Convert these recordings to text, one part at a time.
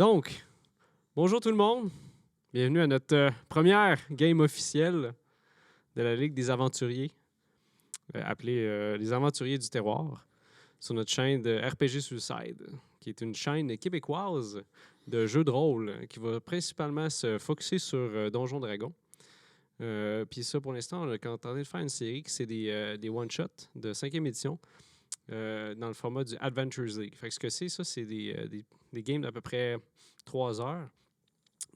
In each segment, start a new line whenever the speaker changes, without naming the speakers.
Donc, bonjour tout le monde. Bienvenue à notre première game officielle de la Ligue des Aventuriers, appelée Les Aventuriers du Terroir, sur notre chaîne de RPG Suicide, qui est une chaîne québécoise de jeux de rôle qui va principalement se focusser sur Donjons Dragons. Puis ça, pour l'instant, on est en train de faire une série qui c'est des one-shots de 5e édition dans le format du Adventures League. Fait que ce que c'est, ça, c'est des games d'à peu près 3 heures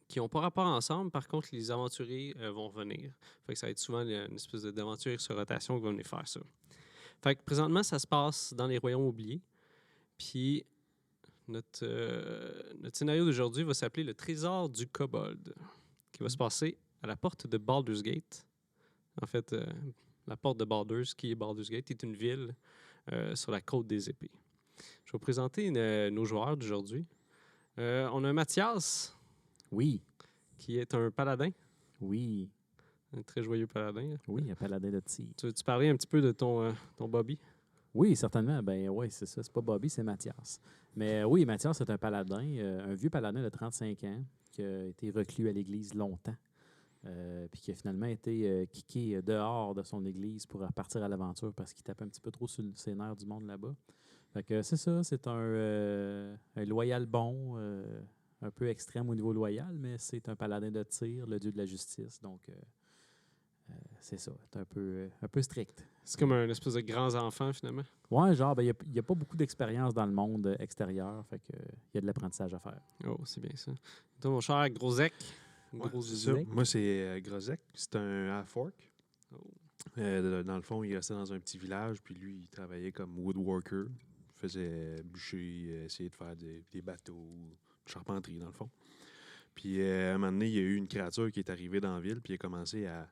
qui n'ont pas rapport ensemble. Par contre, les aventuriers vont revenir. Fait que ça va être souvent une espèce d'aventure sur rotation qui va venir faire ça. Fait que présentement, ça se passe dans les Royaumes oubliés. Puis notre scénario d'aujourd'hui va s'appeler Le Trésor du Kobold, qui va se passer à la porte de Baldur's Gate. En fait, la porte de Baldur's, qui est Baldur's Gate, est une ville sur la côte des épées. Je vais vous présenter nos joueurs d'aujourd'hui. On a Mathias.
Oui.
Qui est un paladin.
Oui.
Un très joyeux paladin.
Oui, un paladin de tir.
Tu veux-tu parler un petit peu de ton Bobby?
Oui, certainement. Ben oui, c'est ça. C'est pas Bobby, c'est Mathias. Mais oui, Mathias, c'est un paladin, un vieux paladin de 35 ans qui a été reclus à l'église longtemps. Puis qui a finalement été kické dehors de son église pour repartir à l'aventure parce qu'il tapait un petit peu trop sur ses nerfs du monde là-bas. Fait que c'est ça, c'est un loyal bon, un peu extrême au niveau loyal, mais c'est un paladin de tir, le dieu de la justice. Donc, c'est ça, c'est un peu strict.
C'est comme un espèce de grand enfant, finalement.
Ouais, genre, il n'y a pas beaucoup d'expérience dans le monde extérieur, fait que il y a de l'apprentissage à faire.
Oh, c'est bien ça. Toi, mon cher Grosec.
Ouais, c'est ça. Moi, c'est Grozek. C'est un half-orc.
Oh.
Dans le fond, il restait dans un petit village, puis lui, il travaillait comme woodworker. Il faisait bûcher, essayer de faire des bateaux, de charpenterie, dans le fond. Puis, à un moment donné, il y a eu une créature qui est arrivée dans la ville, puis il a commencé à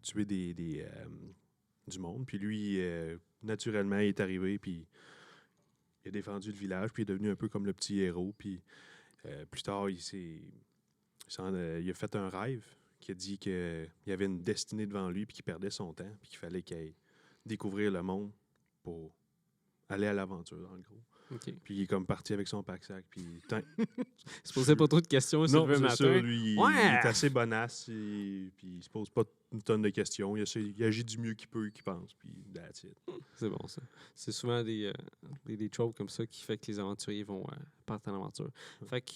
tuer du monde. Puis lui, naturellement, il est arrivé, puis il a défendu le village, puis il est devenu un peu comme le petit héros. Puis, plus tard, il a fait un rêve qui a dit qu'il y avait une destinée devant lui puis qu'il perdait son temps puis qu'il fallait qu'il aille découvrir le monde pour aller à l'aventure, dans le gros.
OK.
Puis il est comme parti avec son pack-sac. Puis
Il se posait pas trop de questions, il se
non,
levait le
c'est
matin.
ça. Lui, il est assez bonasse. Puis il se pose pas une tonne de questions. Il agit du mieux qu'il peut, qu'il pense. Puis that's it.
C'est bon, ça. C'est souvent des tropes comme ça qui fait que les aventuriers vont partir en aventure. Fait que,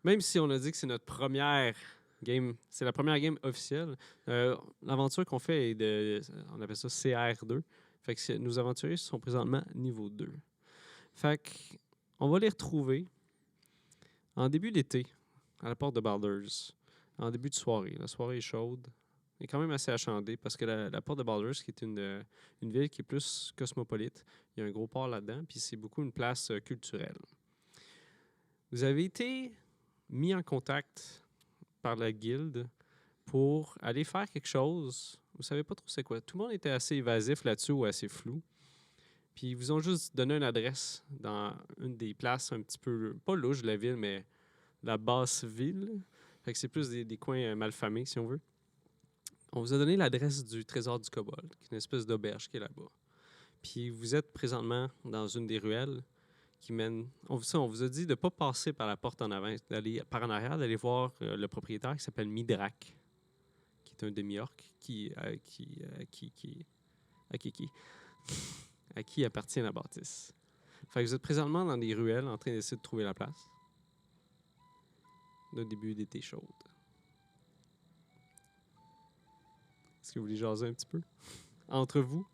même si on a dit que c'est notre première game, c'est la première game officielle, l'aventure qu'on fait est on appelle ça CR2. Fait que nos aventuriers sont présentement niveau 2. Fait que, on va les retrouver en début d'été, à la porte de Baldur's, en début de soirée. La soirée est chaude. Elle est quand même assez achandée parce que la porte de Baldur's, qui est une ville qui est plus cosmopolite, il y a un gros port là-dedans, puis c'est beaucoup une place culturelle. Vous avez été mis en contact par la guilde pour aller faire quelque chose. Vous savez pas trop c'est quoi. Tout le monde était assez évasif là-dessus ou assez flou. Puis ils vous ont juste donné une adresse dans une des places un petit peu, pas louche de la ville, mais la basse ville. Fait que c'est plus des coins malfamés, si on veut. On vous a donné l'adresse du Trésor du Kobold, qui est une espèce d'auberge qui est là-bas. Puis vous êtes présentement dans une des ruelles qui mène. On vous a dit de ne pas passer par la porte en avant, d'aller par en arrière, d'aller voir le propriétaire qui s'appelle Midrak, qui est un demi-orc à qui appartient la bâtisse. Fait que vous êtes présentement dans des ruelles en train d'essayer de trouver la place. Le début d'été chaude. Est-ce que vous voulez jaser un petit peu? Entre vous?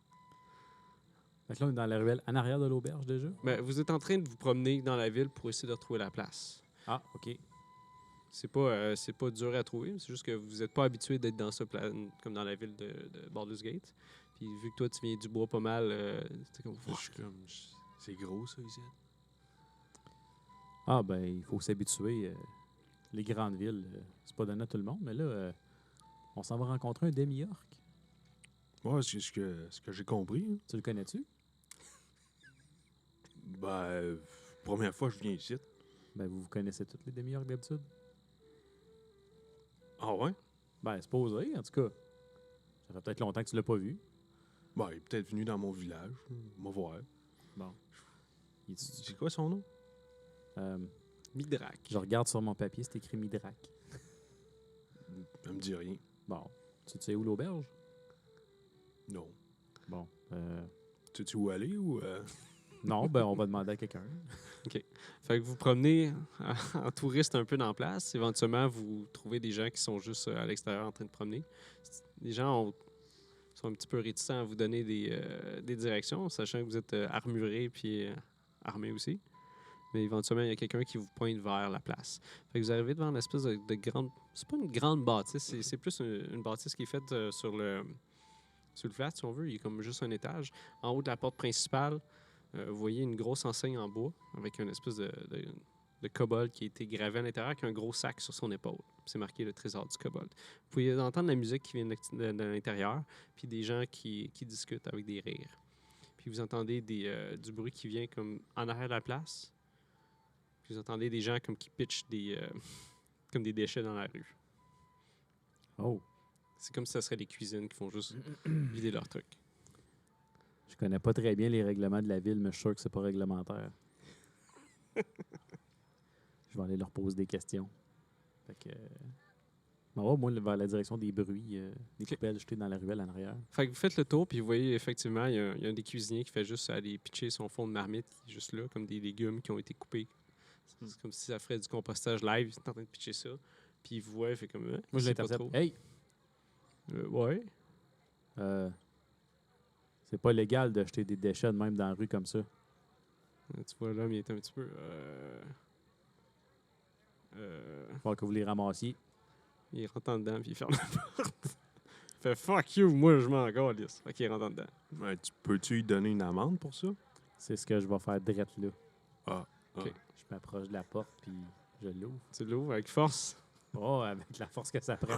Fait que là, on est dans la ruelle en arrière de l'auberge déjà.
Ben, vous êtes en train de vous promener dans la ville pour essayer de retrouver la place.
Ah, OK.
C'est pas dur à trouver, c'est juste que vous n'êtes pas habitué d'être dans ce plan comme dans la ville de Baldur's Gate. Puis vu que toi, tu viens du bois pas mal, c'est comme...
C'est gros, ça, ici.
Ah, ben, il faut s'habituer. Les grandes villes, c'est pas donné à tout le monde, mais là, on s'en va rencontrer un demi-orc.
Ouais, c'est ce que j'ai compris. Hein.
Tu le connais-tu?
Ben, première fois que je viens ici.
Ben, vous connaissez tous les demi-orcs d'habitude?
Ah ouais?
Ben, c'est posé, en tout cas. Ça fait peut-être longtemps que tu l'as pas vu.
Ben, il est peut-être venu dans mon village. On va voir.
Bon.
C'est quoi son nom?
Midrac.
Je regarde sur mon papier, c'est écrit Midrac.
Ça me dit rien.
Bon. Tu sais où l'auberge?
Non.
Bon.
Tu sais où aller ou...
Non, ben on va demander à quelqu'un.
Fait que vous promenez en touriste un peu dans la place. Éventuellement, vous trouvez des gens qui sont juste à l'extérieur en train de promener. Les gens sont un petit peu réticents à vous donner des directions, sachant que vous êtes armurés puis armés aussi. Mais éventuellement, il y a quelqu'un qui vous pointe vers la place. Fait que vous arrivez devant une espèce de grande... C'est pas une grande bâtisse, c'est plus une bâtisse qui est faite sur le flat, si on veut. Il y a comme juste un étage. En haut de la porte principale, vous voyez une grosse enseigne en bois avec une espèce de kobold qui a été gravé à l'intérieur avec un gros sac sur son épaule. C'est marqué le trésor du kobold. Vous pouvez entendre la musique qui vient de l'intérieur, puis des gens qui discutent avec des rires. Puis vous entendez du bruit qui vient comme en arrière de la place. Puis vous entendez des gens comme qui pitchent comme des déchets dans la rue.
Oh.
C'est comme si ça serait des cuisines qui font juste vider leurs trucs.
Je connais pas très bien les règlements de la ville, mais je suis sûr que c'est pas réglementaire. Je vais aller leur poser des questions. Fait que... moi, vers la direction des bruits, des coupelles jetées dans la ruelle en arrière.
Fait que vous faites le tour, puis vous voyez effectivement, il y a un des cuisiniers qui fait juste aller pitcher son fond de marmite, qui est juste là, comme des légumes qui ont été coupés. C'est comme si ça ferait du compostage live, il est en train de pitcher ça. Puis il vous voit, il fait comme...
Moi, je
sais pas
l'intercepte.
trop.
Hey!
Ouais.
C'est pas légal de jeter des déchets de même dans la rue comme ça.
Tu vois, l'homme, il est un petit peu...
Il faut que vous les ramassiez.
Il rentre en dedans, puis il ferme la porte. Il fait « Fuck you, moi, je m'en calisse. » Fait qu'il rentre en dedans.
Ouais, peux-tu lui donner une amende pour ça?
C'est ce que je vais faire direct là.
Ah.
OK.
Je m'approche de la porte, puis je l'ouvre.
Tu l'ouvres avec force.
Oh, avec la force que ça prend.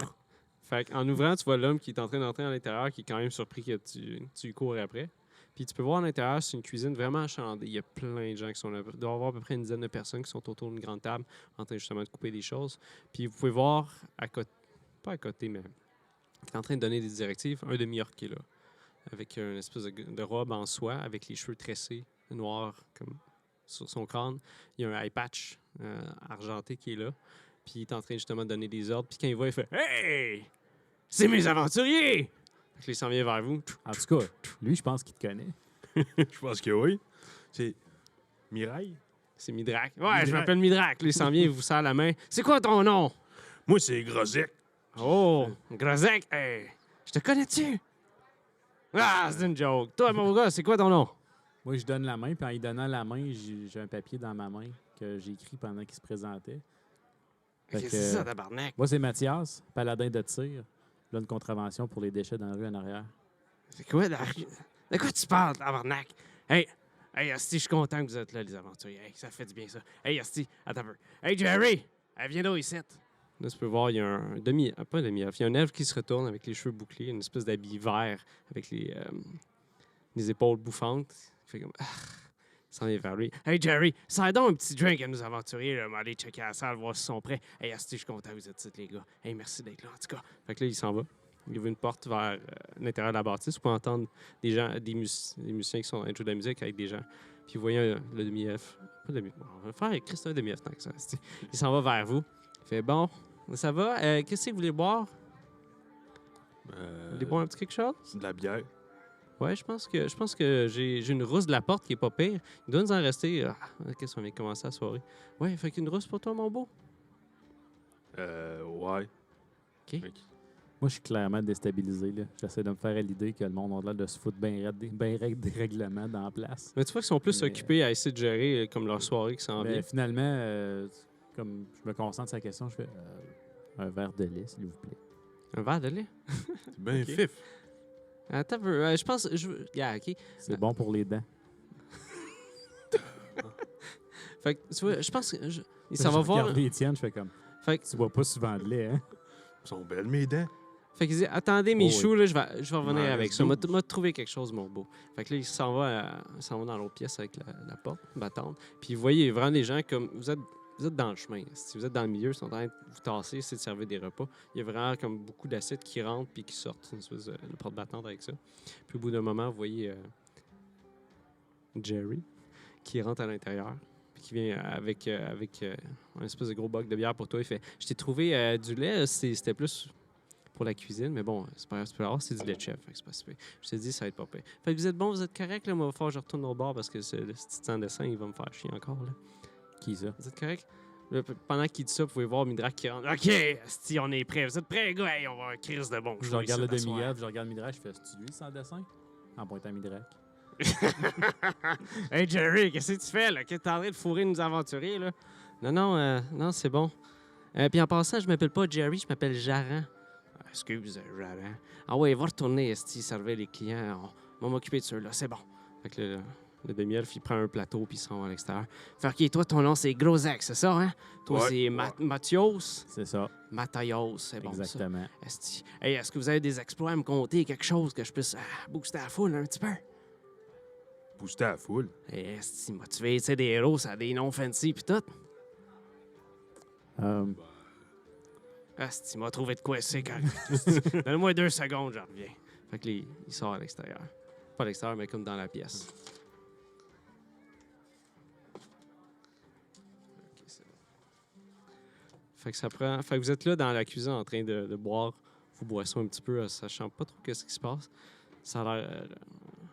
Fait qu'en ouvrant, tu vois l'homme qui est en train d'entrer à l'intérieur, qui est quand même surpris que tu lui cours après. Puis tu peux voir à l'intérieur, c'est une cuisine vraiment achalandée. Il y a plein de gens qui sont là. Il doit y avoir à peu près une dizaine de personnes qui sont autour d'une grande table en train justement de couper des choses. Puis vous pouvez voir à côté, pas à côté, mais qui est en train de donner des directives, un demi-orc qui est là, avec une espèce de robe en soie, avec les cheveux tressés, noirs comme sur son crâne. Il y a un eye patch argenté qui est là. Puis il est en train justement de donner des ordres. Puis quand il va, il fait « Hey! C'est mes aventuriers! » Fait que là, il s'en vient vers vous.
En tout cas, lui, je pense qu'il te connaît.
Je pense que oui. C'est Mireille?
C'est Midrac. Ouais,
Midrac.
je m'appelle Midrac. Là, il s'en vient, il vous serre la main. C'est quoi ton nom?
Moi, c'est Grozek.
Oh, Grozek. Hey, je te connais-tu? Ah, c'est une joke. Toi, mon gars, c'est quoi ton nom?
Moi, je donne la main, puis en lui donnant la main, j'ai un papier dans ma main que j'ai écrit pendant qu'il se présentait. Fait
Qu'est-ce
que,
que c'est ça, tabarnak?
moi, c'est Mathias, paladin de tir. Là, une contravention pour les déchets dans la rue en arrière.
C'est quoi, de quoi tu parles, tabarnak? Hey, Asti, je suis content que vous êtes là, les aventuriers. Hey, ça fait du bien, ça. Hey, Asti, attends un peu. Hey, Jerry, viens donc ici. Là, tu peux voir, il y a un pas un demi-elfe, il y a un elfe qui se retourne avec les cheveux bouclés, une espèce d'habit vert avec les épaules bouffantes. Il fait comme... Il s'en vient vers lui. Hey, Jerry, ça donc un petit drink à nos aventuriers. Là. On va aller checker la salle, voir s'ils sont prêts. Hey, Asti, je suis content que vous êtes ici, les gars. Hey, merci d'être là, en tout cas. Fait que là, il s'en va. Il ouvre une porte vers l'intérieur de la bâtisse. Vous pouvez entendre des musiciens qui sont en train de jouer de la musique avec des gens. Puis vous voyez le demi-elfe. Pas le demi-elfe. On va faire Christophe demi-elfe tant que ça. Il s'en va vers vous. Il fait bon, ça va? Qu'est-ce que vous voulez boire? Vous voulez boire un petit quelque chose?
C'est de la bière.
Ouais, je pense que j'ai une rousse de la porte qui est pas pire. Il doit nous en rester. Qu'est-ce qu'on vient de commencer la soirée? Ouais, fait qu'une rousse pour toi, mon beau.
Ouais.
OK.
Moi, je suis clairement déstabilisé. Là. J'essaie de me faire à l'idée que le monde a l'air de se foutre bien raide des règlements dans la place.
Mais tu vois qu'ils sont plus
Mais-
occupés à essayer de gérer comme leur soirée qui s'en
Mais
vient.
finalement, comme je me concentre sur la question, je fais un verre de lait, s'il vous plaît.
Un verre de lait?
C'est bien
Ok.
fif.
Attends un peu. Je pense... Yeah, OK.
C'est bon pour les dents.
Fait que, tu vois, je pense que... Il s'en va
Je
voir...
regarde les tiennes, je fais comme,
Fait que,
tu bois pas souvent de lait, hein?
Ils sont belles, mes dents.
Fait qu'il dit, attendez mes
Oh,
choux, là, je vais revenir
Ouais,
avec
reste
ça. M'a
12.
m'a trouvé quelque chose, mon beau. Fait que là, il s'en va dans l'autre pièce avec la porte battante. Puis vous voyez vraiment des gens comme, vous êtes dans le chemin. Si vous êtes dans le milieu, ils sont en train de vous tasser, essayer de servir des repas. Il y a vraiment comme beaucoup d'acides qui rentrent puis qui sortent. Une espèce de porte battante avec ça. Puis au bout d'un moment, vous voyez Jerry qui rentre à l'intérieur puis qui vient avec un espèce de gros boc de bière pour toi. Il fait « Je t'ai trouvé du lait, c'était plus pour la cuisine, mais bon, c'est pas grave, tu peux l'avoir, c'est du lait de chef, fait que c'est pas super. Je t'ai dit, ça va être pas pire. Fait que vous êtes bon, vous êtes correct, là, moi, il va falloir que je retourne au bar parce que le petit sans dessin, il va me faire chier encore, là.
Qui ça?
Vous êtes correct? Là, pendant qu'il dit ça, vous pouvez voir Midrak qui rentre. OK, asti, on est prêts. Vous êtes prêts, les gars? Hey, on va avoir un crise de bon.
Je regarde le demi-heure, je regarde Midrak, je fais « C'est lui sans dessin? » En pointant Midrak.
Hey Jerry, qu'est-ce que tu fais là? Qu'est-ce que t'es en train de fourrer nos aventuriers là? Non, c'est bon. Puis en passant, je m'appelle pas Jerry, je m'appelle Jaran. Excuse, Jaran. Ah ouais, va retourner, esti, servir les clients. On va m'occuper de ceux-là, c'est bon. Fait que le demi-elfe, il prend un plateau puis il s'en va à l'extérieur. Fait que, OK, toi, ton nom, c'est Grozak, c'est ça, hein? Toi,
Ouais,
c'est Mathios.
C'est ça,
Mathios, c'est bon, ça.
exactement.
Esti. Hey, est-ce que vous avez des exploits à me conter, quelque chose que je puisse booster la foule un petit peu?
Booster à la foule.
Hey, esti, motivé, tu sais, des héros, ça a des noms fancy pis tout. Esti, m'a trouvé de quoi c'est quand Donne-moi 2 secondes, je reviens. Fait que il sort à l'extérieur. Pas à l'extérieur, mais comme dans la pièce. OK, c'est bon. Fait que ça prend... Fait que vous êtes là dans la cuisine en train de boire vos boissons un petit peu, sachant pas trop qu'est-ce qui se passe. Ça a l'air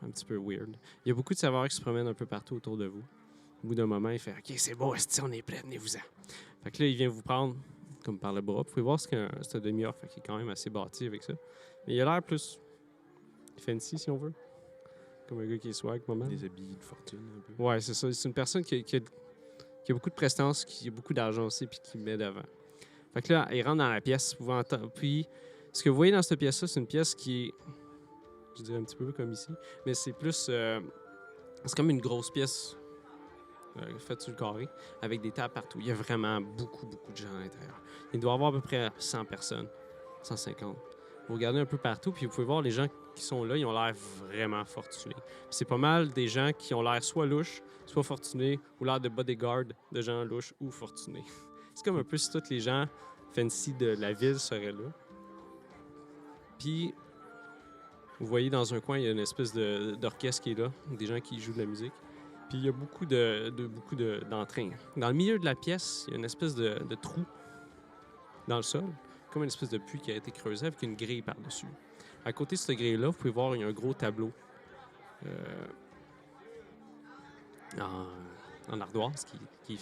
un petit peu weird. Il y a beaucoup de saveurs qui se promènent un peu partout autour de vous. Au bout d'un moment, il fait « OK, c'est bon, esti, on est prêts, venez-vous-en. » Fait que là, il vient vous prendre comme par le bras. Vous pouvez voir c'est un demi-heure, fait qu'il est quand même assez bâti avec ça. Mais il a l'air plus fancy, si on veut. Comme un gars qui est swag, moment.
Des habits de fortune, un peu.
Ouais, c'est ça. C'est une personne qui a beaucoup de prestance, qui a beaucoup d'argent aussi, puis qui met devant. Fait que là, il rentre dans la pièce. Vous pouvez entendre. Puis, ce que vous voyez dans cette pièce-là, c'est une pièce qui est, je dirais un petit peu comme ici, mais c'est plus... c'est comme une grosse pièce faite sur le carré, avec des tables partout. Il y a vraiment beaucoup de gens à l'intérieur. Il doit y avoir à peu près 100 personnes, 150. Vous regardez un peu partout, puis vous pouvez voir les gens qui sont là, ils ont l'air vraiment fortunés. Puis c'est pas mal des gens qui ont l'air soit louches, soit fortunés, ou l'air de bodyguard de gens louches ou fortunés. C'est comme un peu si tous les gens fancy de la ville seraient là. Puis, vous voyez dans un coin, il y a une espèce d'orchestre qui est là, des gens qui jouent de la musique. Puis il y a beaucoup d'entrain. Dans le milieu de la pièce, il y a une espèce de trou dans le sol, comme une espèce de puits qui a été creusé avec une grille par-dessus. À côté de cette grille-là, vous pouvez voir, il y a un gros tableau en ardoise qui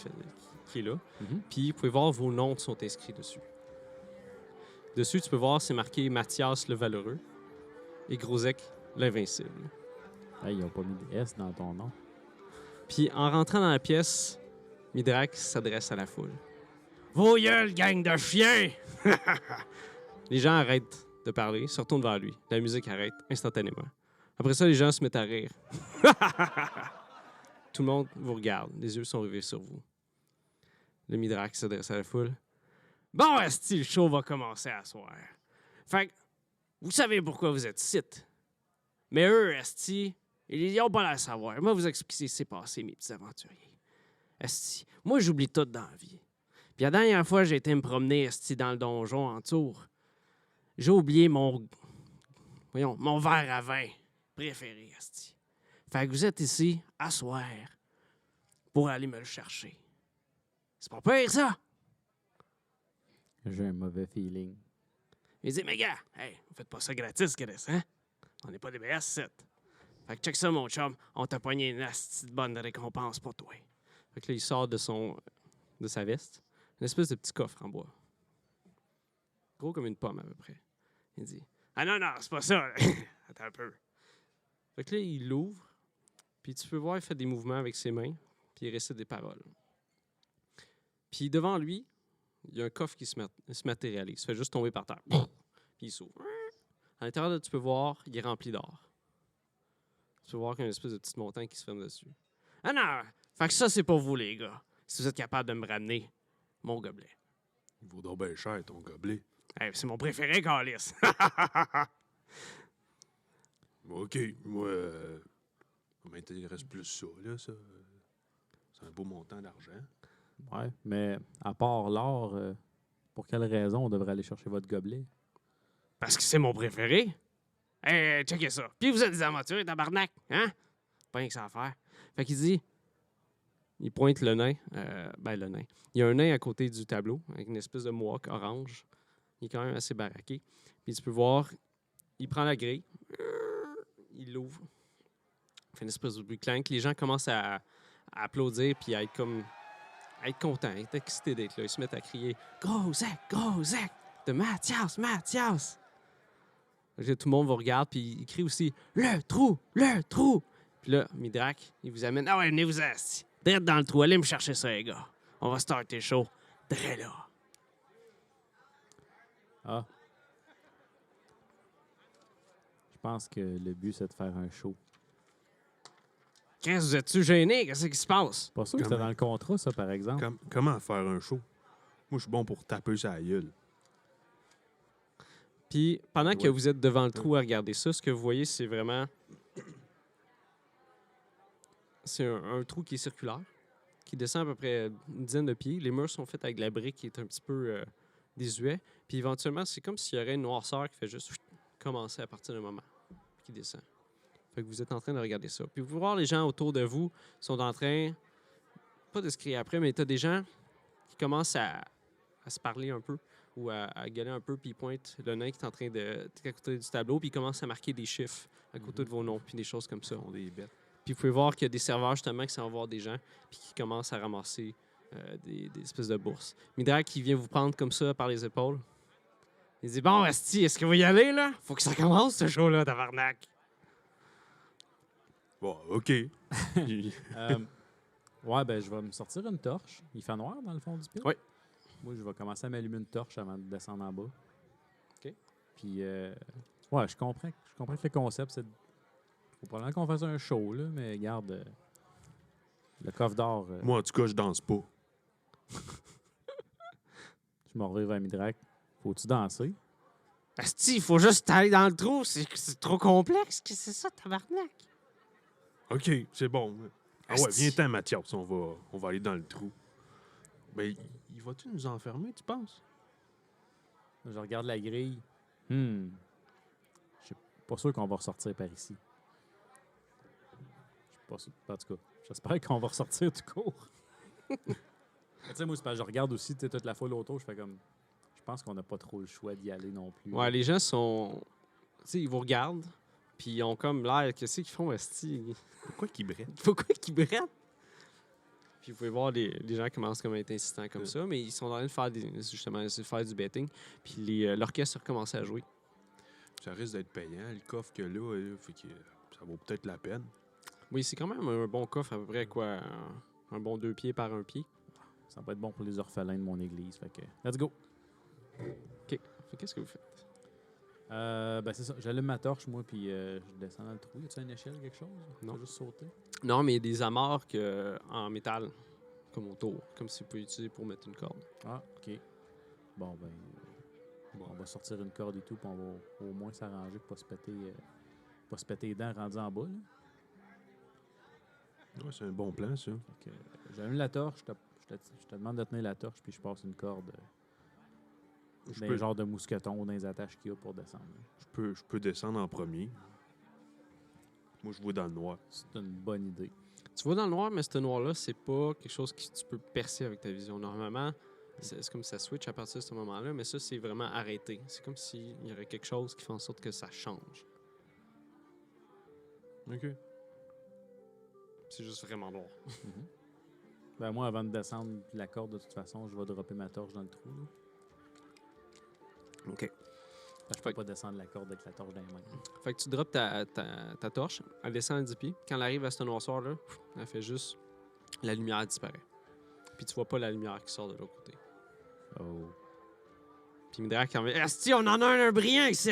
est là.
Mhm.
Puis vous pouvez voir, vos noms sont inscrits dessus. Dessus, tu peux voir, c'est marqué Mathias le Valeureux et Grozek l'Invincible.
Hey, ils n'ont pas mis de S dans ton nom.
Puis en rentrant dans la pièce, Midrak s'adresse à la foule. « Vos gueules, gang de chiens! » Les gens arrêtent de parler, se retournent vers lui. La musique arrête instantanément. Après ça, les gens se mettent à rire. Tout le monde vous regarde. Les yeux sont rivés sur vous. Le Midrak s'adresse à la foule. « Bon, esti, le show va commencer à soir. Fait que, vous savez pourquoi vous être ici. Mais eux, esti, ils n'ont pas à savoir. Moi, vous expliquer ce qui s'est passé, mes petits aventuriers. Esti, moi, j'oublie tout dans la vie. Puis la dernière fois, j'ai été me promener, esti, dans le donjon en tour. J'ai oublié mon verre à vin préféré, esti. Fait que vous êtes ici, à soir, pour aller me le chercher. C'est pas pire, ça?
J'ai un mauvais feeling.
Il dit, mais gars, hey, on fait pas ça gratis, Chris, hein? On n'est pas des BS7. Fait que check ça, mon chum, on t'a pogné une asti de bonne récompense pour toi. Fait que là, il sort de sa veste une espèce de petit coffre en bois. Gros comme une pomme, à peu près. Il dit, ah non, c'est pas ça. Attends un peu. Fait que là, il l'ouvre, puis tu peux voir, il fait des mouvements avec ses mains, puis il récite des paroles. Puis devant lui, il y a un coffre qui se matérialise. Il fait juste tomber par terre. Puis il s'ouvre. À l'intérieur, là, tu peux voir, il est rempli d'or. Tu peux voir qu'il y a une espèce de petite montagne qui se ferme dessus. Ah non! Fait que ça, c'est pour vous, les gars. Si vous êtes capable de me ramener mon gobelet.
Il vaut donc bien cher, ton gobelet.
Hey, c'est mon préféré, Carlis.
OK, moi, ça m'intéresse plus ça, là, ça. C'est un beau montant d'argent.
Ouais, mais à part l'or, pour quelle raison on devrait aller chercher votre gobelet?
Parce que c'est mon préféré. Hey, checkez ça. Puis vous êtes des aventuriers, tabarnak, hein? Pas rien que ça à faire. Fait qu'il dit, il pointe le nain. Le nain. Il y a un nain à côté du tableau avec une espèce de mohawk orange. Il est quand même assez baraqué. Puis tu peux voir, il prend la grille, il l'ouvre, il fait une espèce de bruit clank. Les gens commencent à applaudir puis à être contents, à être excités d'être là. Ils se mettent à crier « Gros Zach de Mathias, Mathias! » Tout le monde vous regarde puis il crie aussi « Le trou! Puis là, Midrak, il vous amène « Ah ouais, venez-vous assis. Direct dans le trou. Allez me chercher ça, les gars. On va starter chaud. Direct là. »
Ah. Je pense que le but, c'est de faire un show.
Qu'est-ce que vous êtes-tu gêné? Qu'est-ce qui se passe?
Pas sûr que c'était dans le contrat, ça, par exemple.
Comment faire un show? Moi, je suis bon pour taper sa gueule.
Puis, pendant que
Ouais.
vous êtes devant le trou à regarder ça, ce que vous voyez, c'est vraiment... C'est un trou qui est circulaire, qui descend à peu près une dizaine de pieds. Les murs sont faits avec de la brique qui est un petit peu désuet. Puis éventuellement, c'est comme s'il y aurait une noirceur qui fait juste commencer à partir d'un moment, puis qui descend. Fait que vous êtes en train de regarder ça. Puis vous pouvez voir les gens autour de vous sont en train, pas de se crier après, mais tu as des gens qui commencent à se parler un peu ou à gueuler un peu, puis ils pointent le nain qui est en train de à côté du tableau, puis ils commencent à marquer des chiffres à côté de vos noms, puis des choses comme ça.
Ils sont des bêtes.
Puis vous pouvez voir qu'il y a des serveurs justement qui s'en vont voir des gens puis qui commencent à ramasser des espèces de bourses. Midrak qui vient vous prendre comme ça par les épaules. Il dit « Bon, Asti, est-ce que vous y allez, là? Faut que ça commence, ce show-là, tabarnak! »
Bon, OK.
Ouais, ben je vais me sortir une torche. Il fait noir dans le fond du pit.
Oui.
Moi, je vais commencer à m'allumer une torche avant de descendre en bas.
OK.
Puis, ouais, je comprends que le concept, c'est... Faut probablement qu'on fasse un show, là, mais regarde, le coffre d'or...
Moi, en tout cas, je danse pas.
Je m'en reviens vers Midrak. Faut-tu danser?
Asti, il faut juste aller dans le trou, c'est trop complexe. Qu'est-ce que c'est ça, tabarnak?
OK, c'est bon. Ah ouais,
Asti.
viens-t'en, Mathias. On va aller dans le trou. Ben, il va-tu nous enfermer, tu penses?
Je regarde la grille. Je suis pas sûr qu'on va ressortir par ici. Je suis pas sûr. En tout cas, j'espère qu'on va ressortir tout court. Tu sais, moi, c'est parce que je regarde aussi toute la foule autour. Je fais comme... Je pense qu'on n'a pas trop le choix d'y aller non plus.
Ouais, les gens sont... Tu sais, ils vous regardent, puis ils ont comme l'air... Qu'est-ce qu'ils font, Asti?
Pourquoi qu'il brette?
Pourquoi qu'ils brettent? Puis vous pouvez voir les gens commencent comme à être insistants comme ça, mais ils sont en train de faire justement essayer de faire du betting. Puis l'orchestre a recommencé à jouer.
Ça risque d'être payant, le coffre que là, fait que ça vaut peut-être la peine.
Oui, c'est quand même un bon coffre, à peu près quoi, un bon 2 pieds par 1 pied.
Ça va être bon pour les orphelins de mon église. Fait que, let's go.
Fait qu'est-ce que vous faites?
Ben c'est ça. J'allume ma torche, moi, puis je descends dans le trou. Y a-tu une échelle, quelque chose?
Non.
Faut juste sauter.
Non, mais il y a des amarres en métal, comme autour, comme si vous pouvez utiliser pour mettre une corde.
Ah, OK. Bon, ben, on va sortir une corde et tout, puis on va au moins s'arranger pour pas se péter les dents rendu en bas, là.
Ouais, c'est un bon plan, ça.
Fait que, j'allume la torche, je te demande de tenir la torche, puis je passe une corde
Je
d'un
peux,
genre de mousqueton, dans les attaches qu'il y a pour descendre.
je peux descendre en premier. Moi, je vois dans le noir.
C'est une bonne idée.
Tu vois dans le noir, mais ce noir-là, c'est pas quelque chose que tu peux percer avec ta vision. Normalement, c'est comme ça switch à partir de ce moment-là, mais ça, c'est vraiment arrêté. C'est comme s'il y aurait quelque chose qui fait en sorte que ça change.
OK.
C'est juste vraiment noir.
Ben moi, avant de descendre la corde, de toute façon, je vais dropper ma torche dans le trou, là.
OK.
Je peux pas descendre la corde avec la torche dans les mains.
Fait que tu drops ta torche, elle descend à 10 pieds. Quand elle arrive à ce noirceur-là, elle fait juste... La lumière disparaît. Puis tu vois pas la lumière qui sort de l'autre côté.
Oh.
Puis Midrak en fait « Asti, on en a un brillant ici! »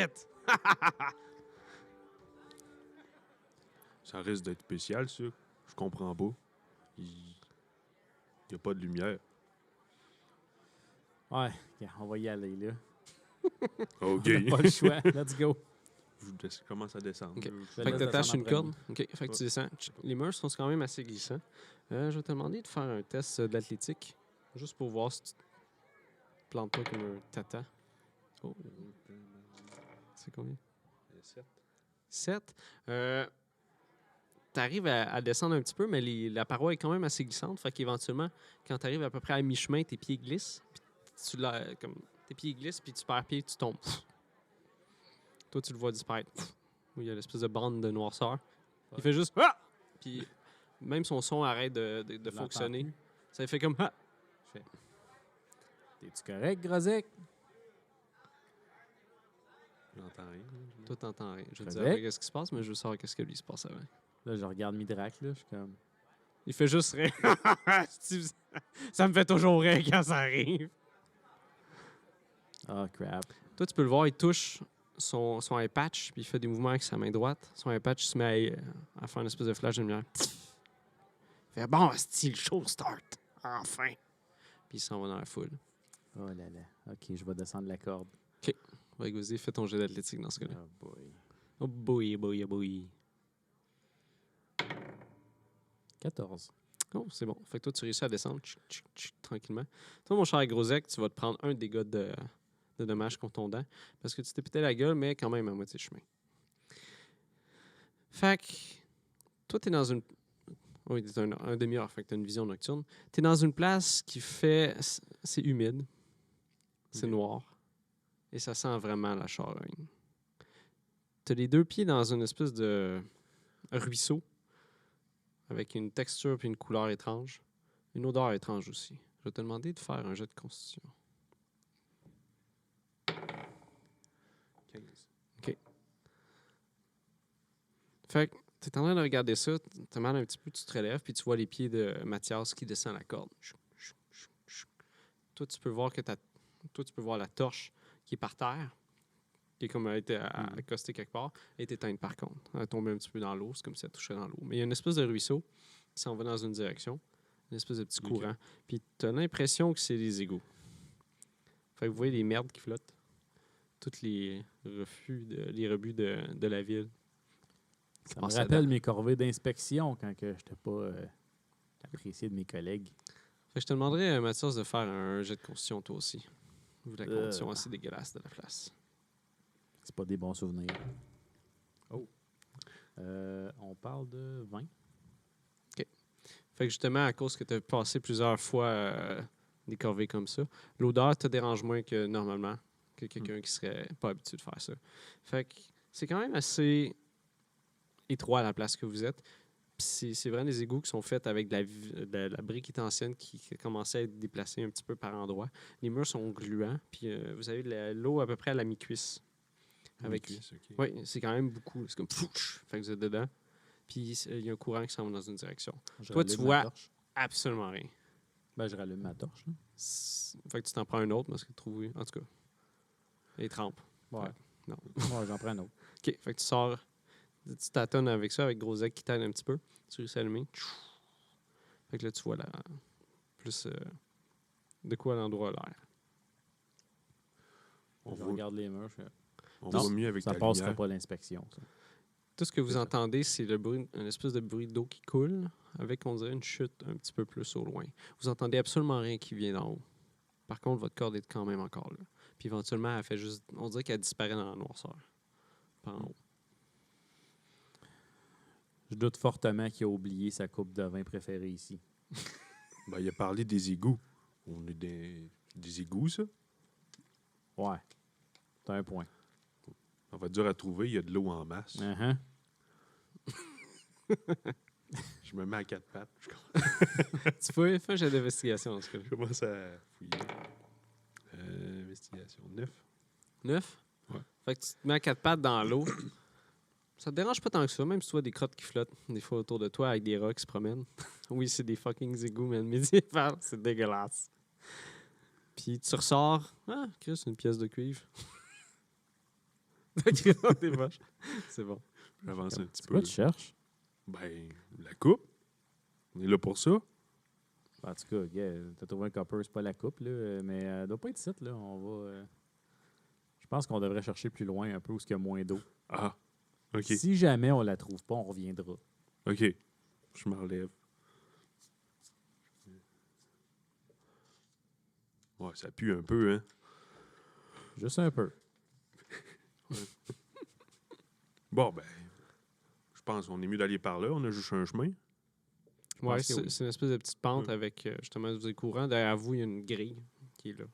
Ça risque d'être spécial, ça. Je comprends pas. Il n'y a pas de lumière.
Ouais, ok, on va y aller, là.
OK.
On n'a pas le choix. Let's go.
Je commence à descendre.
OK.
Je-
Fait que
laisse
t'attaches
descendre
une
après
corde.
moi.
OK. Fait que tu descends. Les murs sont quand même assez glissants. Je vais te demander de faire un test d'athlétique. Juste pour voir si tu te plantes pas comme un tata. Oh. C'est combien? 7. 7. tu arrives à descendre un petit peu, mais la paroi est quand même assez glissante. Fait qu'éventuellement, quand tu arrives à peu près à mi-chemin, tes pieds glissent. Puis tes pieds glissent, puis tu perds pied, tu tombes. Toi, tu le vois disparaître. Où il y a l'espèce de bande de noirceur. Il fait juste ah! Puis même son son arrête de
Je l'entends
fonctionner.
plus.
Ça fait comme ah!
Je fais, t'es-tu correct, Grozek?
J'entends rien.
Toi, t'entends rien. Je vais te
Correct.
dire après qu'est-ce qui se passe, mais je veux savoir qu'est-ce que lui se passe avant.
Là, je regarde Midrac, là, je suis comme...
Il fait juste rire. Ça me fait toujours rire quand ça arrive.
Ah, crap.
Toi, tu peux le voir, il touche son eye patch, puis il fait des mouvements avec sa main droite. Son eye patch se met à faire une espèce de flash de lumière. Il fait bon, style show start. Enfin. Puis il s'en va dans la foule.
Oh là là. OK, je vais descendre la corde.
Ouais, Gauzy, fais ton jet d'athlétique dans ce cas-là.
Oh boy.
Oh boy, boy, boy.
14.
Oh, c'est bon. Fait que toi, tu réussis à descendre tranquillement. Toi, mon cher Grosek, tu vas te prendre un dégât de dommages contre ton dent parce que tu t'es pété la gueule, mais quand même à moitié chemin. Fait que toi, t'es dans une... Oui, t'es un demi-heure, fait que t'as une vision nocturne. T'es dans une place qui fait... C'est humide. C'est
Ok.
noir. Et ça sent vraiment la charogne. T'as les deux pieds dans une espèce de ruisseau avec une texture et une couleur étrange. Une odeur étrange aussi. Je vais te demander de faire un jet de constitution.
15.
Fait que tu es en train de regarder ça, tu mal un petit peu, tu te relèves, puis tu vois les pieds de Mathias qui descend la corde. Toi, tu peux voir la torche qui est par terre, qui est comme elle a été accostée quelque part, elle est éteinte par contre. Elle est tombée un petit peu dans l'eau, c'est comme si elle touchait dans l'eau. Mais il y a une espèce de ruisseau qui s'en va dans une direction, une espèce de petit
Ok.
courant. Puis tu as l'impression que c'est des égouts. Fait que vous voyez les merdes qui flottent. Tous les les rebuts de la ville.
Ça me
passe
rappelle mes corvées d'inspection quand je n'étais pas apprécié de mes collègues.
Fait que je te demanderais, Mathias, de faire un jet de constitution toi aussi. Vu la condition assez dégueulasse de la place.
C'est pas des bons souvenirs. Oh. On parle de 20.
Fait que justement, à cause que tu as passé plusieurs fois des corvées comme ça, l'odeur te dérange moins que normalement, que quelqu'un qui serait pas habitué de faire ça. Fait que c'est quand même assez étroit la place que vous êtes. Puis c'est vraiment des égouts qui sont faits avec de la brique qui est ancienne qui commençait à être déplacée un petit peu par endroits. Les murs sont gluants, puis vous avez de l'eau à peu près à la mi-cuisse. Avec... Oui, c'est quand même beaucoup. C'est comme pfouch! Fait que vous êtes dedans. Puis il y a un courant qui s'en va dans une direction.
Je
Toi,
rallume
tu
ma
vois
torche.
absolument rien.
Ben, je rallume ma torche. Là.
Fait que tu t'en prends un autre parce que tu trouves. En tout cas, il trempe.
Ouais.
Non.
Ouais, j'en prends un autre.
OK. Fait que tu sors. Tu tâtonnes avec ça, avec Grosek qui t'aide un petit peu. Tu réussis à allumer. Fait que là, tu vois plus de quoi l'endroit a l'air.
On
Je
voit,
regarde les murs.
on
Non,
voit mieux avec
ça
ta
passera
lumière.
pas l'inspection. Ça.
Tout ce que vous
C'est ça.
entendez, c'est le bruit, une espèce de bruit d'eau qui coule, avec, on dirait, une chute un petit peu plus au loin. Vous entendez absolument rien qui vient d'en haut. Par contre, votre corde est quand même encore là. Puis éventuellement, elle fait juste... On dirait qu'elle disparaît dans la noirceur. Par en haut.
Je doute fortement qu'il a oublié sa coupe de vin préférée ici.
Ben, il a parlé des égouts. On est des égouts, ça?
Ouais. T'as un point.
On va être dur à trouver. Il y a de l'eau en masse.
Uh-huh.
Je me mets à quatre pattes.
Tu peux faire un jet d'investigation dans ce cas-là.
Je commence à fouiller. Investigation 9.
9?
Ouais.
Fait que tu te mets à quatre pattes dans l'eau. Ça te dérange pas tant que ça, même si tu vois des crottes qui flottent des fois autour de toi avec des rats qui se promènent. Oui, c'est des fucking égouts, man. Médiéval, c'est dégueulasse. Puis tu ressors. Ah, Chris, une pièce de cuivre. T'es moche. C'est bon.
J'avance un petit
C'est
peu.
quoi tu cherches?
Ben, la coupe. On est là pour ça.
En tout cas, gars, t'as trouvé un copper, c'est pas la coupe, là, mais elle doit pas être ici, là. On va... Je pense qu'on devrait chercher plus loin un peu où il y a moins d'eau.
Ah, OK.
Si jamais on la trouve pas, on reviendra.
OK. Je me relève. Ouais, ça pue un peu, hein?
Juste un peu.
Bon, ben, je pense qu'on est mieux d'aller par là. On a juste un chemin.
Ouais,
pense que oui.
c'est une espèce de petite pente
Ouais.
avec justement des courants. Derrière vous, il y a une grille qui est là.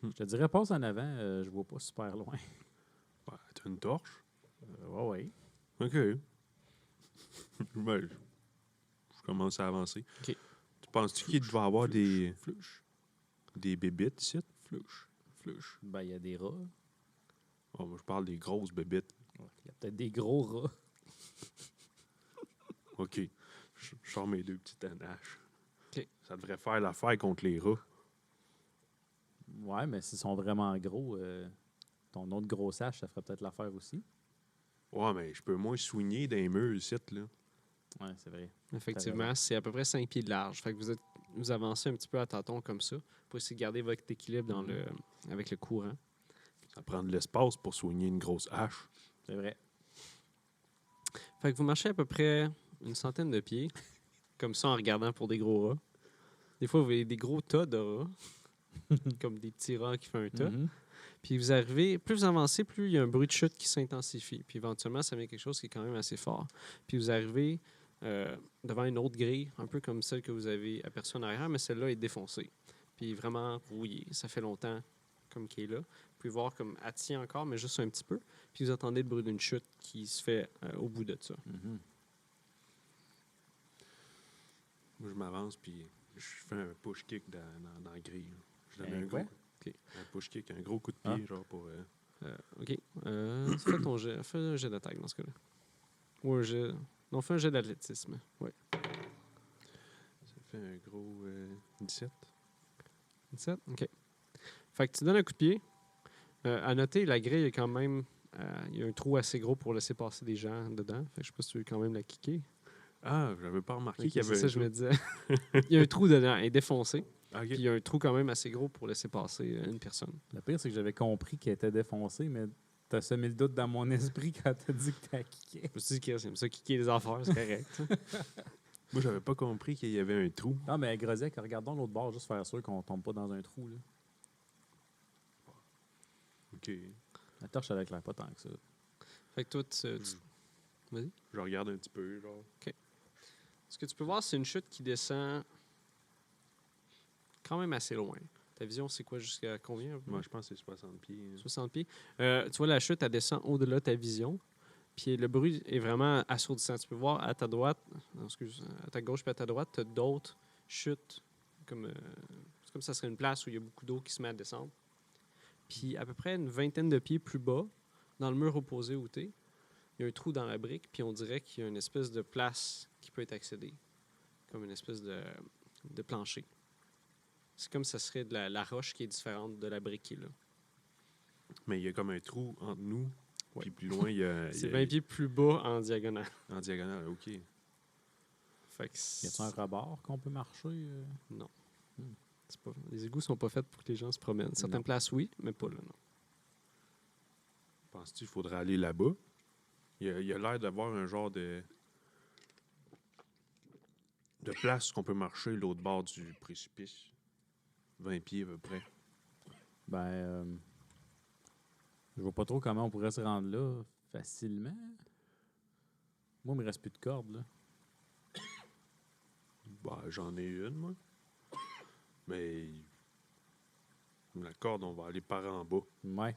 Je te dirais, passe en avant, je vois pas super loin.
Ouais, t'as une torche.
Ouais.
OK. Ben, je commence à avancer.
OK.
Tu penses-tu qu'il devait avoir des bébites ici?
Flouche.
Ben, il y a des rats.
Oh, moi, je parle des grosses bébites.
Il y a peut-être des gros rats.
OK. Je sors mes 2 petites haches.
OK.
Ça devrait faire l'affaire contre les rats.
Ouais, mais s'ils sont vraiment gros, ton autre grosse hache, ça ferait peut-être l'affaire aussi.
Ouais, mais je peux moins soigner d'un mur ici, là.
Ouais, c'est vrai.
Effectivement, c'est à peu près 5 pieds de large. Fait que vous avancez un petit peu à tâtons comme ça pour essayer de garder votre équilibre avec le courant.
Ça prend de l'espace pour soigner une grosse hache.
C'est vrai.
Fait que vous marchez à peu près une centaine de pieds, comme ça en regardant pour des gros rats. Des fois, vous voyez des gros tas de rats, comme des petits rats qui font un tas.
Mhm.
Puis vous arrivez, plus vous avancez, plus il y a un bruit de chute qui s'intensifie. Puis éventuellement, ça devient quelque chose qui est quand même assez fort. Puis vous arrivez devant une autre grille, un peu comme celle que vous avez aperçue en arrière, mais celle-là est défoncée. Puis vraiment rouillée. Ça fait longtemps comme qui est là. Vous pouvez voir comme elle tient encore, mais juste un petit peu. Puis vous entendez le bruit d'une chute qui se fait au bout de ça.
Mhm.
Moi, je m'avance, puis je fais un push-kick dans la grille. Là. Je donne un
quoi?
gros...
OK.
Un push-kick, un gros coup de pied, genre pour...
OK. Fais un jet d'attaque dans ce cas-là. Ou un jet... Non, fais un jet d'athlétisme. Ouais.
Ça fait un gros 17.
17? OK. Fait que tu donnes un coup de pied. À noter, la grille est quand même... il y a un trou assez gros pour laisser passer des gens dedans. Fait que je sais pas si tu veux quand même la kicker.
Ah, j'avais pas remarqué
Ok,
qu'il y avait
c'est ça,
un
je me
trou.
disais. Il y a un trou dedans, elle est défoncée.
Ah, OK.
Puis il y a un trou quand même assez gros pour laisser passer une personne.
Le pire, c'est que j'avais compris qu'elle était défoncée, mais t'as semé le doute dans mon esprit quand t'as dit que t'as kické.
Je me suis dit que c'est comme ça, kicker les affaires, c'est correct.
Moi, j'avais pas compris qu'il y avait un trou.
Non, mais Grosec, regardons l'autre bord, juste faire sûr qu'on tombe pas dans un trou. Là.
OK.
La torche, elle éclaire pas tant que ça.
Fait que toi, vas-y.
Je regarde un petit peu, genre.
Ce que tu peux voir, c'est une chute qui descend quand même assez loin. Ta vision, c'est quoi, jusqu'à combien?
Moi, je pense que c'est 60 pieds.
60 pieds. Tu vois, la chute, elle descend au-delà de ta vision. Puis le bruit est vraiment assourdissant. Tu peux voir à ta droite, non, excuse, à ta gauche puis à ta droite, tu as d'autres chutes. C'est comme ça serait une place où il y a beaucoup d'eau qui se met à descendre. Puis à peu près une vingtaine de pieds plus bas, dans le mur opposé où tu es, il y a un trou dans la brique, puis on dirait qu'il y a une espèce de place qui peut être accédée, comme une espèce de plancher. C'est comme ça serait de la roche qui est différente de la brique qui est là.
Mais il y a comme un trou entre nous.
Ouais.
Puis plus loin, il y a...
C'est 20 pieds plus bas en diagonale.
En diagonale, OK.
Fait que
Y a-t-il un rebord qu'on peut marcher?
les égouts sont pas faits pour que les gens se promènent. Certaines
Non.
places, oui, mais pas là, non.
Penses-tu qu'il faudrait aller là-bas? Il y a l'air d'avoir un genre de place qu'on peut marcher l'autre bord du précipice. 20 pieds à peu près.
Ben, je vois pas trop comment on pourrait se rendre là facilement. Moi, il me reste plus de cordes, là.
Bah, j'en ai une, moi. Mais la corde, on va aller par en bas.
Ouais.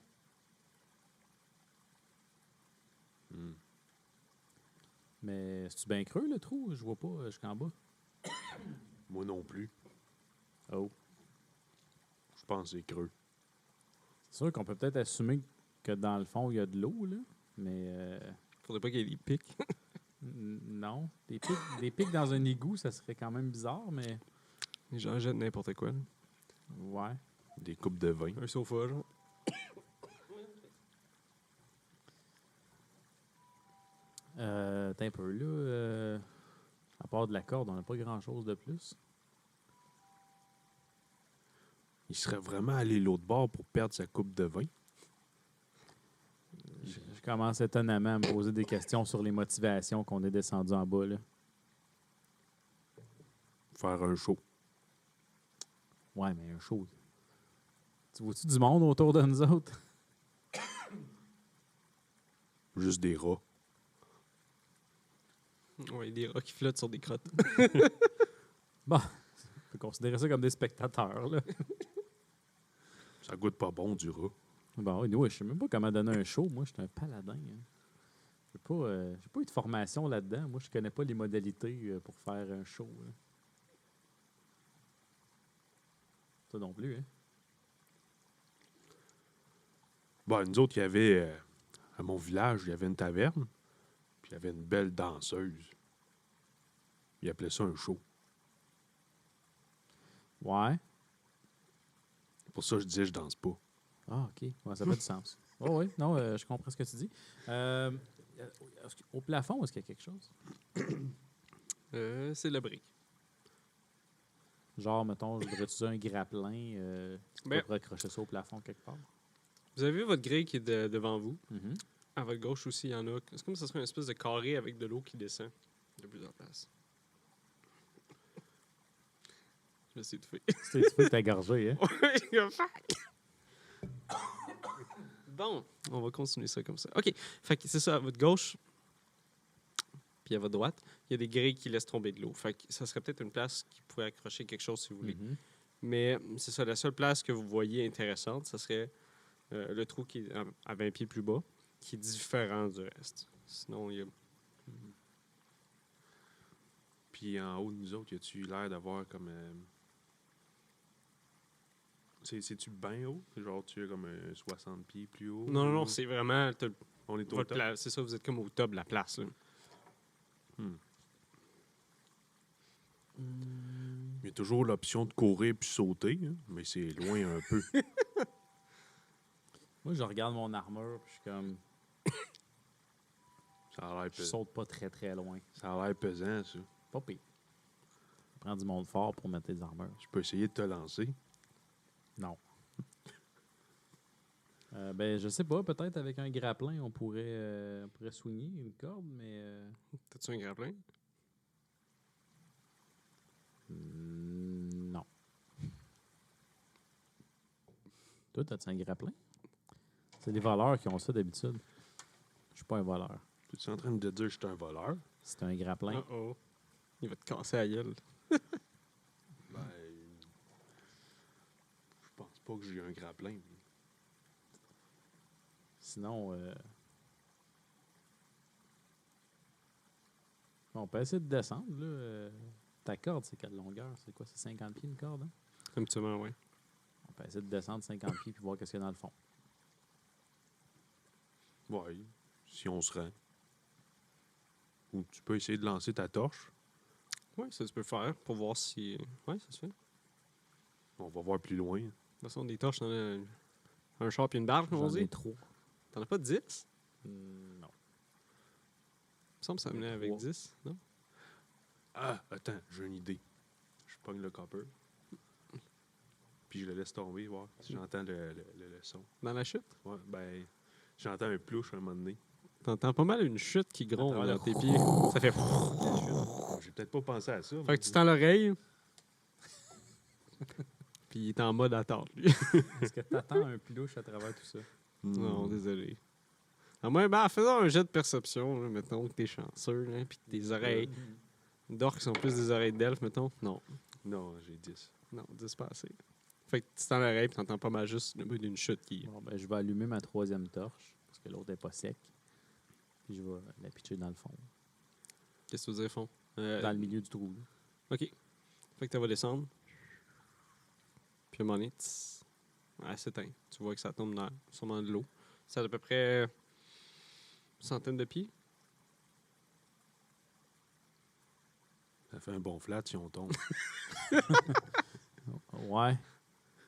Hmm.
Mais c'est-tu bien creux, le trou? Je vois pas jusqu'en bas.
Moi non plus.
Oh.
Je pense que c'est creux.
C'est sûr qu'on peut peut-être assumer que dans le fond, il y a de l'eau, là. Mais
Faudrait pas qu'il y ait des pics.
non. Des pics dans un égout, ça serait quand même bizarre, mais
Les gens jettent n'importe quoi. Là.
ouais.
Des coupes de vin.
Un sofa, genre.
T'as un peu là. À part de la corde, on n'a pas grand-chose de plus.
Il serait vraiment allé l'autre bord pour perdre sa coupe de vin.
Je commence étonnamment à me poser des questions sur les motivations qu'on est descendu en bas, là.
Faire un show.
Ouais, mais un show. Tu vois-tu du monde autour de nous autres?
Juste des rats.
Oui, des rats qui flottent sur des crottes.
Bon, on peut considérer ça comme des spectateurs. Là.
Ça goûte pas bon, du rat.
Bon, oui, je sais même pas comment donner un show. Moi, je suis un paladin. Hein. J'ai pas eu de formation là-dedans. Moi, je connais pas les modalités pour faire un show. Là. Toi non plus, hein?
Bon, nous autres, il y avait, à mon village, il y avait une taverne, puis il y avait une belle danseuse. Ils appelaient ça un show.
Ouais.
Pour ça, je disais, je danse pas.
Ah, OK. Ouais, ça fait du sens. Oh, oui, non, je comprends ce que tu dis. Au plafond, est-ce qu'il y a quelque chose?
C'est le brick.
Genre, mettons, je voudrais utiliser un grappelin. Tu
Ben-
peux raccrocher ça au plafond quelque part.
Vous avez vu votre grille qui est devant vous.
Mhm.
À votre gauche aussi, il y en a. C'est comme si ce serait une espèce de carré avec de l'eau qui descend de plusieurs places. Je me suis étouffé.
Tu peux t'égorger, hein?
Bon, on va continuer ça comme ça. OK. Fait que c'est ça, à votre gauche, puis à votre droite, il y a des grilles qui laissent tomber de l'eau. Fait que ça serait peut-être une place qui pourrait accrocher quelque chose si vous voulez.
Mhm.
Mais c'est ça, la seule place que vous voyez intéressante, ce serait le trou qui est à 20 pieds plus bas, qui est différent du reste. Sinon, il y a...
Puis en haut de nous autres, y a-tu l'air d'avoir comme. C'est-tu bien haut? Genre, tu es comme 60 pieds plus haut?
Non, non, non, c'est vraiment...
On est au
votre
top.
place. C'est ça, vous êtes comme au top de la place. Là.
Il y a toujours l'option de courir puis sauter, hein, mais c'est loin un peu.
Moi, je regarde mon armure, puis je suis comme...
Ça a l'air
Je
pesant.
saute pas très, très loin.
Ça a l'air pesant, ça.
Pas pire. Prends du monde fort pour mettre tes armures.
Je peux essayer de te lancer.
Non. Ben, je sais pas. Peut-être avec un grappin, on pourrait soigner une corde, mais...
T'as-tu un grappin?
Non. Toi, t'as-tu un grappin? C'est les voleurs qui ont ça d'habitude. Je suis pas un voleur.
Tu es en train de dire que je suis un voleur?
C'est un grappin.
Oh. Il va te casser la gueule.
Ben. Je pense pas que j'ai un grappin.
Sinon, on peut essayer de descendre. Là. Ta corde, c'est quelle longueur? C'est quoi? C'est 50 pieds une corde? Hein?
Habituellement, oui.
On peut essayer de descendre 50 pieds puis voir qu'est-ce qu'il y a dans le fond.
Ouais, si on se rend. Ou tu peux essayer de lancer ta torche.
Oui, ça tu peux faire pour voir si... Oui, ça se fait. De
On va voir plus loin.
toute façon, des torches, t'en as un char et une barre, comme on
J'en ai
dit.
3.
T'en as pas 10?
Non.
Il me semble que ça
Il y en a
venait avec
3.
10, non?
Ah, attends, j'ai une idée. Je pogne le copper. Puis je le laisse tomber, voir si j'entends le son.
Dans la chute?
Ouais, ben, j'entends un plouche à un moment donné.
T'entends pas mal une chute qui gronde
Attends,
dans tes pieds. Ça fait...
J'ai peut-être pas pensé à ça.
Fait que tu tends l'oreille. Puis il est en mode attente, lui.
Est-ce que tu attends un pilouche à travers tout ça?
Non, désolé. À moins, ben, en faisant un jet de perception, là, mettons que t'es chanceux, là, puis que tes oreilles d'orques sont plus des oreilles d'elfe, mettons. Non.
Non, j'ai 10.
Non, 10 pas assez. Fait que tu tends l'oreille, puis t'entends pas mal juste le bruit d'une chute qui...
Bon, ben, je vais allumer ma 3e torche, parce que l'autre n'est pas sec. Puis je vais la pitcher dans le fond.
Qu'est-ce que tu veux dire, fond?
Dans le milieu du trou. Là.
OK. Fait que tu vas descendre. Puis à un moment donné, elle s'éteint. Tu vois que ça tombe dans sûrement de l'eau. C'est à peu près une centaine de pieds.
Ça fait un bon flat si on tombe.
Ouais.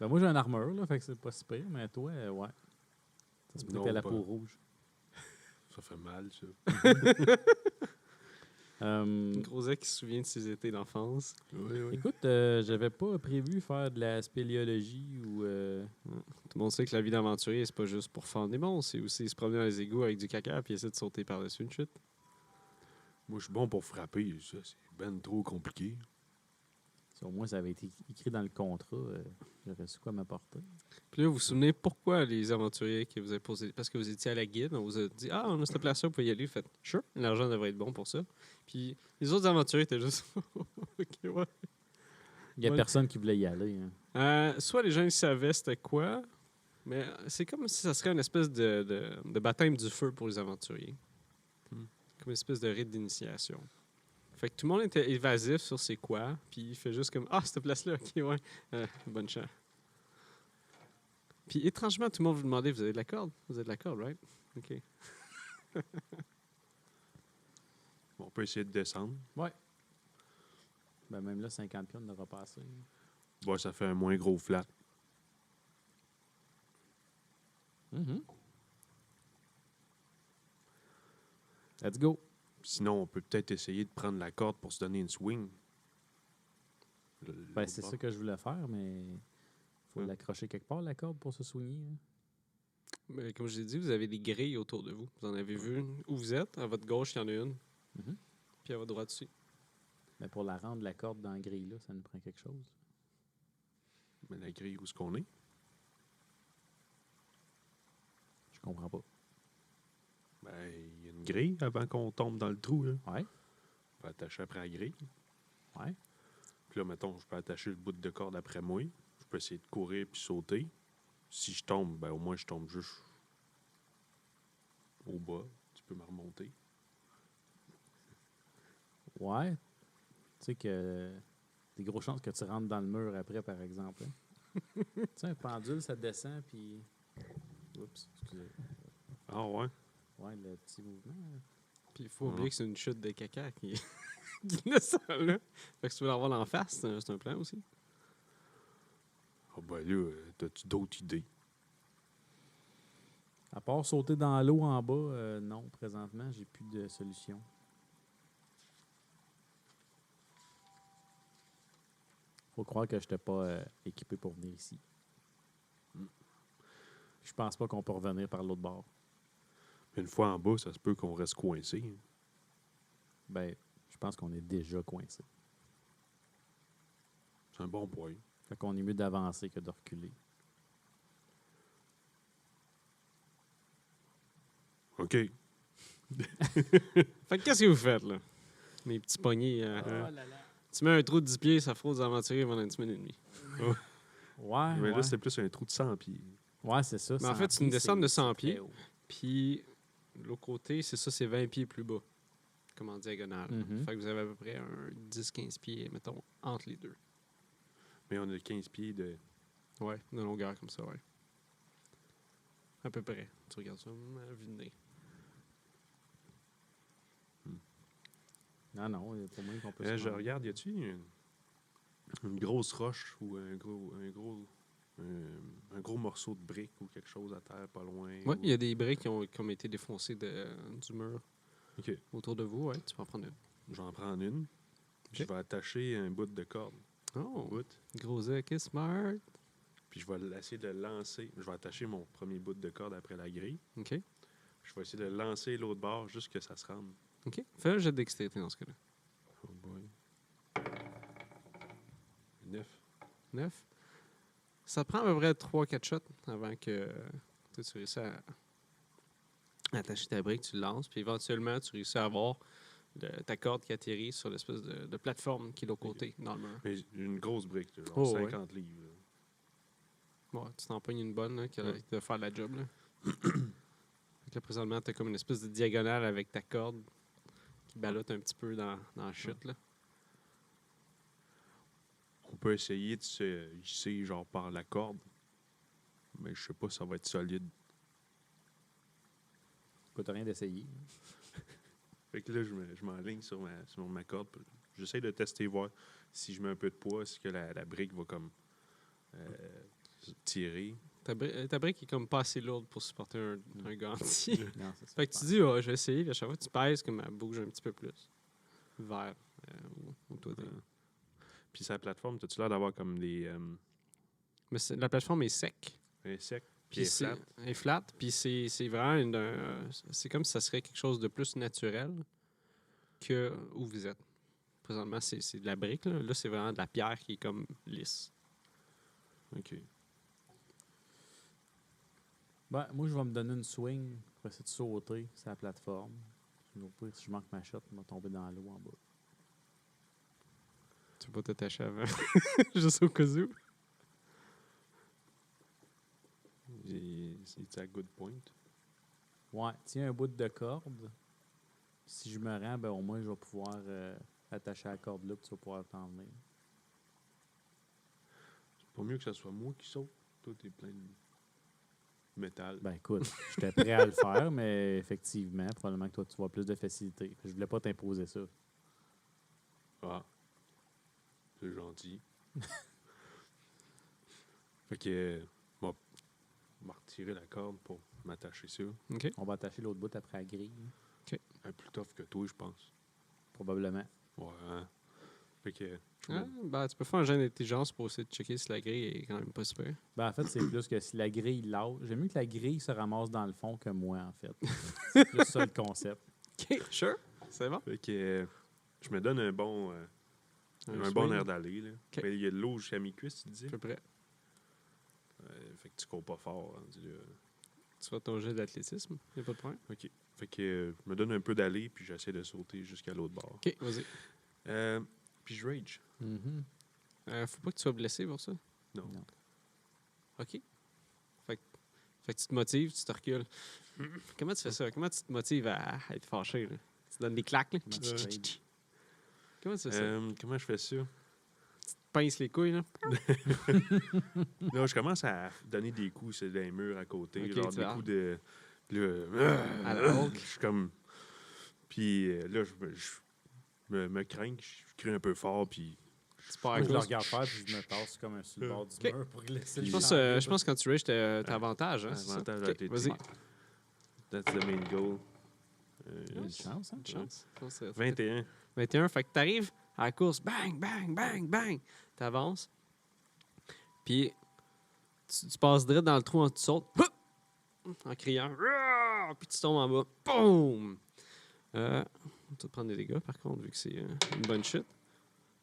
Ben moi, j'ai une armure, là, fait que c'est pas si pire, mais toi, ouais. Ça se peut que
Non,
t'aies la
pas.
peau rouge.
Ça fait mal, ça.
Groset qui se souvient de ses étés d'enfance.
Oui, oui.
Écoute, j'avais pas prévu faire de la spéléologie ou...
Tout le monde sait que la vie d'aventurier, c'est pas juste pour faire des monstres, c'est aussi se promener dans les égouts avec du caca puis essayer de sauter par-dessus une chute.
Moi, je suis bon pour frapper. Ça, c'est ben trop compliqué.
Si au moins ça avait été écrit dans le contrat, j'aurais su quoi m'apporter.
Puis là, vous vous souvenez pourquoi les aventuriers qui vous avez posé. Parce que vous étiez à la guide, on vous a dit ah, on a cette place-là, vous pouvez y aller. Vous faites sure, l'argent devrait être bon pour ça. Puis les autres aventuriers étaient juste ok, ouais.
Il n'y a
Ouais.
personne qui voulait y aller. Hein.
Soit les gens ils savaient c'était quoi, mais c'est comme si ça serait une espèce de baptême du feu pour les aventuriers.
Hmm.
Comme une espèce de rite d'initiation. Fait que tout le monde était évasif sur c'est quoi, puis il fait juste comme ah, cette place-là, ok, ouais, bonne chance. Puis étrangement, tout le monde vous demandait vous avez de la corde? Vous avez de la corde, right? Ok.
Bon, on peut essayer de descendre.
Ben, même là, 50 pions n'aura pas assez.
Bon, ça fait un moins gros flat.
Mhm. Let's go.
Sinon, on peut peut-être essayer de prendre la corde pour se donner une swing.
Ben, c'est ça que je voulais faire, mais il faut
Ouais.
l'accrocher quelque part, la corde, pour se soigner. Hein.
Mais comme je l'ai dit, vous avez des grilles autour de vous. Vous en avez vu une où vous êtes. À votre gauche, il y en a une.
Mhm.
Puis à votre droite aussi.
Mais pour la rendre, la corde dans la grille, là, ça nous prend quelque chose.
Mais la grille, où est-ce qu'on est?
Je comprends pas.
Ben, il y a une grille avant qu'on tombe dans le trou. Là.
Ouais.
On peut attacher après la grille.
Ouais.
Puis là, mettons, je peux attacher le bout de corde après moi. Je peux essayer de courir puis sauter. Si je tombe, ben au moins je tombe juste au bas. Tu peux me remonter.
Ouais. Tu sais que des grosses chances que tu rentres dans le mur après, par exemple. Hein. Tu sais, un pendule, ça descend, puis... Oups, excusez.
Ah ouais?
Ouais, le petit mouvement. Là.
Puis il faut oublier que c'est une chute de caca qui, qui descend là. Fait que si tu veux l'avoir en face, c'est un plan aussi.
Ah ben là, t'as-tu d'autres idées?
À part sauter dans l'eau en bas, non, présentement, j'ai plus de solution. Faut croire que je n'étais pas équipé pour venir ici. Je pense pas qu'on peut revenir par l'autre bord.
Une fois en bas, ça se peut qu'on reste coincé. Hein.
Ben, je pense qu'on est déjà coincé.
C'est un bon point.
Fait qu'on est mieux d'avancer que de reculer.
OK.
Fait que qu'est-ce que vous faites là? Mes petits poignets.
là.
Tu mets un trou de 10 pieds, ça fraude des aventuriers pendant une semaine et demie.
Ouais,
Mais
ouais.
là, c'est plus un trou de 100 pieds.
Ouais, c'est ça.
Mais en
100
fait, c'est une
pieds,
descente de 100
c'est très
pieds.
haut.
Puis l'autre côté, c'est ça, c'est 20 pieds plus bas. Comme en diagonale.
Mhm.
Fait que vous avez à peu près un 10-15 pieds, mettons, entre les deux.
Mais on a 15 pieds de...
Ouais, de longueur comme ça, ouais. À peu près. Tu regardes ça, à vue de nez.
Non, il y a pas moyen qu'on peut
Je regarde, y a-tu une grosse roche ou un gros morceau de brique ou quelque chose à terre pas loin?
Ouais,
ou-
il y a des briques qui ont été défoncées du mur
OK.
autour de vous, ouais. Tu peux en prendre une.
J'en prends une. Puis
OK.
je vais attacher un bout de corde.
Oh,
Bout.
gros œuf, smart.
Puis je vais essayer de lancer. Je vais attacher mon premier bout de corde après la grille.
OK.
Je vais essayer de lancer l'autre bord jusqu'à ce que ça se rende.
OK. Fais un jet de dextérité dans ce cas-là.
Oh boy. 9.
9. Ça te prend à peu près 3-4 shots avant que tu réussisses à attacher ta brique, tu le lances, puis éventuellement, tu réussis à avoir ta corde qui atterrit sur l'espèce de plateforme qui est de l'autre côté, dans le mur.
Mais une grosse brique, genre
Oh, ouais.
50 livres. là.
Ouais, tu t'en pognes une bonne là, qui
Ouais.
va faire la job. Là. Fait que là, présentement, tu as comme une espèce de diagonale avec ta corde qui ballotte un petit peu dans la chute. Là.
On peut essayer de se hisser genre par la corde. Mais je sais pas si ça va être solide.
Coûte rien d'essayer.
Fait que là, je m'enligne sur ma corde. puis J'essaie de tester, voir si je mets un peu de poids, est-ce que la brique va comme tirer.
Ta brique est comme pas assez lourde pour supporter un gant entier.
Non, c'est ça.
Fait que tu dis, je vais essayer, puis à chaque fois, tu pèses comme elle bouge un petit peu plus. Vers où toi t'es.
Puis sa plateforme, as-tu l'air d'avoir comme des
Mais la plateforme est sec.
insectes?
Puis c'est flat. Puis c'est vraiment c'est comme si ça serait quelque chose de plus naturel que où vous êtes présentement, c'est de la brique. Là c'est vraiment de la pierre qui est comme lisse.
OK.
Ben, moi, je vais me donner une swing pour essayer de sauter sur la plateforme. Au pire, si je manque ma shot, je vais tomber dans l'eau en bas.
Tu peux pas t'attacher avant. Juste au cas où.
C'est à good point.
Ouais, tiens un bout de corde. Si je me rends, ben au moins, je vais pouvoir attacher la corde là, puis tu vas pouvoir t'en venir.
C'est pas mieux que ce soit moi qui saute. Toi, t'es plein de métal.
Ben écoute, j'étais prêt à le faire, mais effectivement, probablement que toi, tu vas avoir plus de facilité. Je voulais pas t'imposer ça.
Ah. C'est gentil. Fait que, bon, on va retirer la corde pour m'attacher ça.
OK.
On va attacher l'autre bout après la grille,
Plus tough que toi, je pense.
probablement.
Ouais. Hein? Fait que,
Ben, tu peux faire un jeu d'intelligence pour essayer de checker si la grille est quand même pas super.
Ben, en fait, c'est plus que si la grille lâche. J'aime mieux que la grille se ramasse dans le fond que moi, en fait. C'est plus ça le concept.
OK, sure. C'est bon.
fait que je me donne un bon
swing,
air d'aller. Là.
OK.
Ben, il y a de l'eau jusqu'à mes cuisses, tu disais.
à peu près.
Fait que tu cours pas fort. Hein,
Tu vas ton jet d'athlétisme, il a pas de problème.
OK. Fait que je me donne un peu d'aller, puis j'essaie de sauter jusqu'à l'autre bord.
OK, vas-y.
Puis je rage.
Mhm.
Faut pas que tu sois blessé pour ça.
Non.
Non.
OK. Fait que tu te motives, tu te recules. Comment tu fais ça? Comment tu te motives à être fâché? Là? Tu donnes des claques? Là?
Comment tu rages?
Comment tu fais ça?
Comment je fais ça?
Pince les couilles, là?
Non, je commence à donner des coups sur les murs à côté.
Ok,
genre
tu
des
vas.
coups de...
À la Hulk.
Je suis comme... Puis là, me crains, je crie un peu fort, puis...
Tu pars à
Moi, je le
cause.
regarde faire, puis je me tasse comme un sur le bord du
OK.
mur pour laisser le
Je pense,
champ
je
libre.
pense que quand tu rages, t'as avantage. Hein, c'est ça?
Avantage
OK,
athlétique.
vas-y.
That's the main goal.
Une chance, hein?
Une chance. Je pense que c'est-
21.
21, fait que t'arrives à la course, bang, bang, bang, bang. T'avances. Puis tu passes direct dans le trou, tu sautes. En criant. Rah! Puis tu tombes en bas. Boum! Tu vas te prendre des dégâts, par contre, vu que c'est une bonne chute.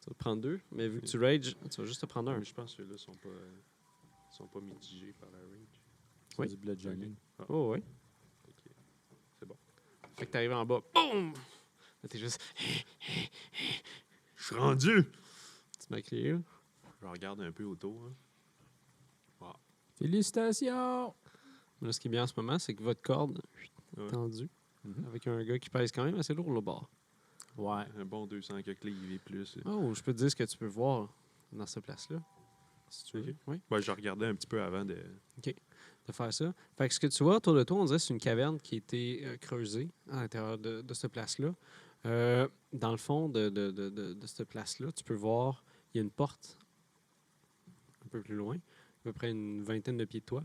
Tu vas te prendre 2. Mais vu que tu rages, tu vas juste te prendre 1.
Mais je pense que ceux-là sont pas mitigés par la rage.
C'est
Oui.
du bludgeoning.
Oh, oui.
Ok. C'est bon.
Fait que t'arrives en bas. Boum! Là, t'es juste.
Je suis rendu!
Tu m'as crié, là.
Je regarde un peu autour. Hein.
Félicitations!
Mais là, ce qui est bien en ce moment, c'est que votre corde est
Ouais.
tendue.
Mhm.
Avec un gars qui pèse quand même assez lourd, le bord.
Ouais.
Un bon 200 quelques livres et plus.
Oh, je peux te dire ce que tu peux voir dans cette place-là. Si tu veux.
Ok.
Oui,
Ouais, je regardais un petit peu avant de...
de faire ça. Fait que ce que tu vois autour de toi, on dirait que c'est une caverne qui a été creusée à l'intérieur de cette place-là. Dans le fond de cette place-là, tu peux voir, il y a une porte un peu plus loin, à peu près une vingtaine de pieds de toi,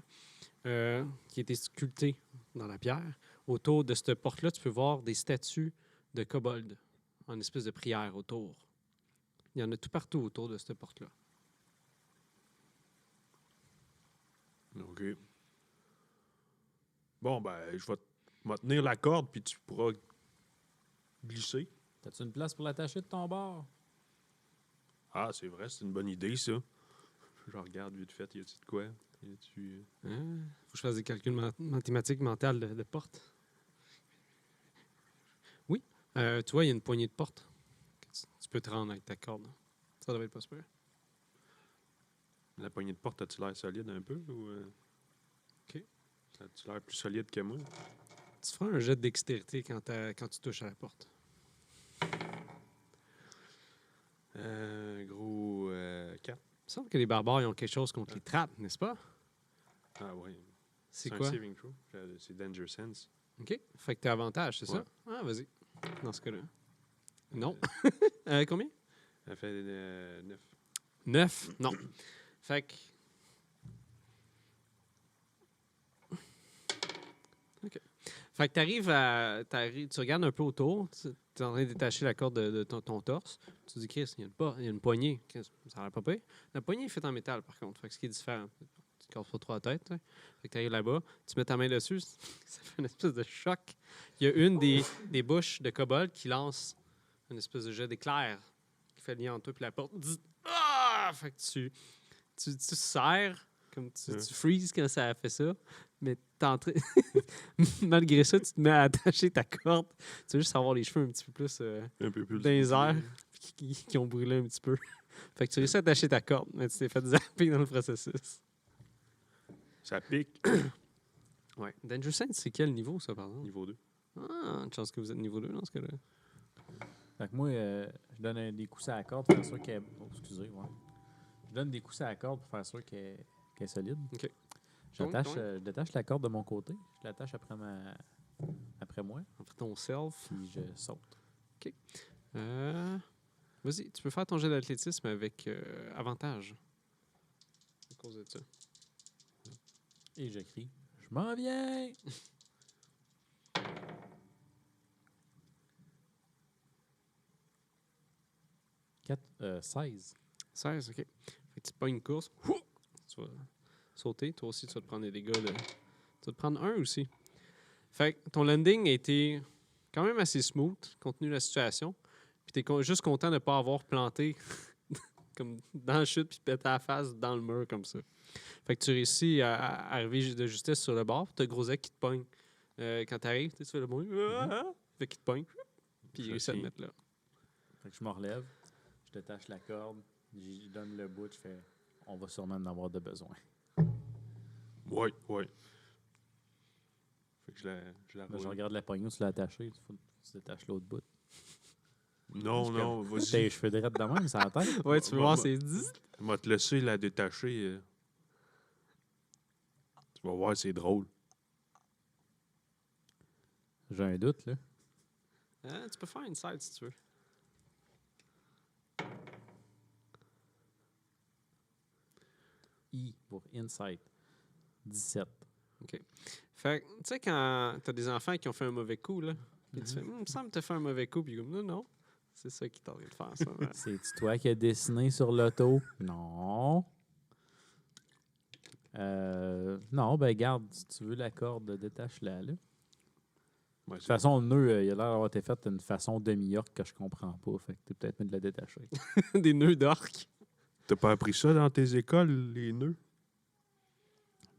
qui a été sculptée dans la pierre. Autour de cette porte-là, tu peux voir des statues de kobolds en espèce de prière autour. Il y en a tout partout autour de cette porte-là.
OK. Bon, ben, je vais tenir la corde, puis tu pourras glisser.
T'as-tu une place pour l'attacher de ton bord?
Ah, c'est vrai, c'est une bonne idée, ça. Je regarde vite fait, y a-tu de quoi? Y a-tu...
Faut que je fasse des calculs mathématiques mentales de porte. Oui. Tu vois, il y a une poignée de porte. Tu peux te rendre avec ta corde. Ça devrait être pas super.
La poignée de porte, as-tu l'air solide un peu? Ou,
OK.
As-tu l'air plus solide que moi?
Tu feras un jet de dextérité quand tu touches à la porte.
Gros 4.
Il me semble que les barbares ils ont quelque chose contre les trappes, n'est-ce pas?
Ah oui.
C'est
un
quoi?
saving throw. C'est Danger Sense.
OK. Fait que t'as avantage, c'est
Ouais.
ça? Ah, vas-y. Dans ce cas-là. Non. Combien?
Elle fait 9.
9? Non. Fait que... OK. Fait que tu regardes un peu autour, tu es en train de détacher la corde de ton torse. Tu te dis, Chris, il y a une poignée. Chris, ça a l'air pas pire. La poignée est faite en métal, par contre. Fait que ce qui est différent. Tu te casses pas trop la tête. T'sais. Fait que tu arrives là-bas, tu mets ta main dessus, ça fait une espèce de choc. Il y a une des bouches de kobold qui lance une espèce de jet d'éclair qui fait le lien entre toi et la porte. Ah! Fait que tu serres, comme tu freezes quand ça fait ça, mais malgré ça, tu te mets à attacher ta corde. Tu veux juste avoir les cheveux un petit peu plus
Un peu plus.
dans les airs, qui ont brûlé un petit peu. Fait que tu réussis à attacher ta corde, mais tu t'es fait zapper dans le processus.
Ça pique.
Ouais. Danger Saints, c'est quel niveau, ça, par exemple?
Niveau 2.
Ah, une chance que vous êtes niveau 2 dans ce cas-là.
Fait que moi, je donne des coups à la corde pour faire sûr qu'elle. Oh, excusez, ouais. Je donne des coups à la corde pour faire sûr qu'elle est solide.
OK.
Je détache la corde de mon côté. Je l'attache après moi.
Après ton self.
Puis je saute.
Vas-y, tu peux faire ton jet d'athlétisme avec avantage. À cause de ça.
Et je crie. Je m'en viens! 16.
16, OK. Fait que tu pognes une course. Ouh! Tu vas sauter. Toi aussi, tu vas te prendre des dégâts de... Tu vas te prendre un aussi. Fait que ton landing a été quand même assez smooth, compte tenu de la situation. Puis t'es juste content de ne pas avoir planté comme dans la chute puis pété la face dans le mur comme ça. Fait que tu réussis à arriver de justesse sur le bord. T'as Grosek qui te pogne. Quand t'arrives, tu fais le bruit. Fait qu'il te pogne. Puis il réussit à te mettre là.
Fait que je me relève. Je détache la corde. Je donne le bout. Je fais on va sûrement en avoir de besoin.
Ouais. Fait que je la
Là, je
roule.
regarde la poignée où tu l'as attachée. Il faut que tu détaches l'autre bout.
Non,
Tes
vas-y.
cheveux drettes de même, ça la tête.
Ouais, tu peux voir, c'est 10.
Je vais te laisser la détacher. Tu vas voir, c'est drôle.
J'ai un doute, là.
Tu peux faire une side si tu veux.
I pour Insight. 17.
Fait que, tu sais, quand t'as des enfants qui ont fait un mauvais coup, là, puis tu fais, il me semble que t'as fait un mauvais coup, puis comme, non, c'est ça qui t'aurait de faire, ça.
C'est toi qui as dessiné sur l'auto? Non. Non, ben garde, si tu veux la corde, détache-la, là.
Ouais,
De toute façon, le nœud, il a l'air d'avoir été fait d'une façon demi-orque que je comprends pas. Fait que t'es peut-être mieux de la détacher.
Des nœuds d'orque.
T'as pas appris ça dans tes écoles, les nœuds?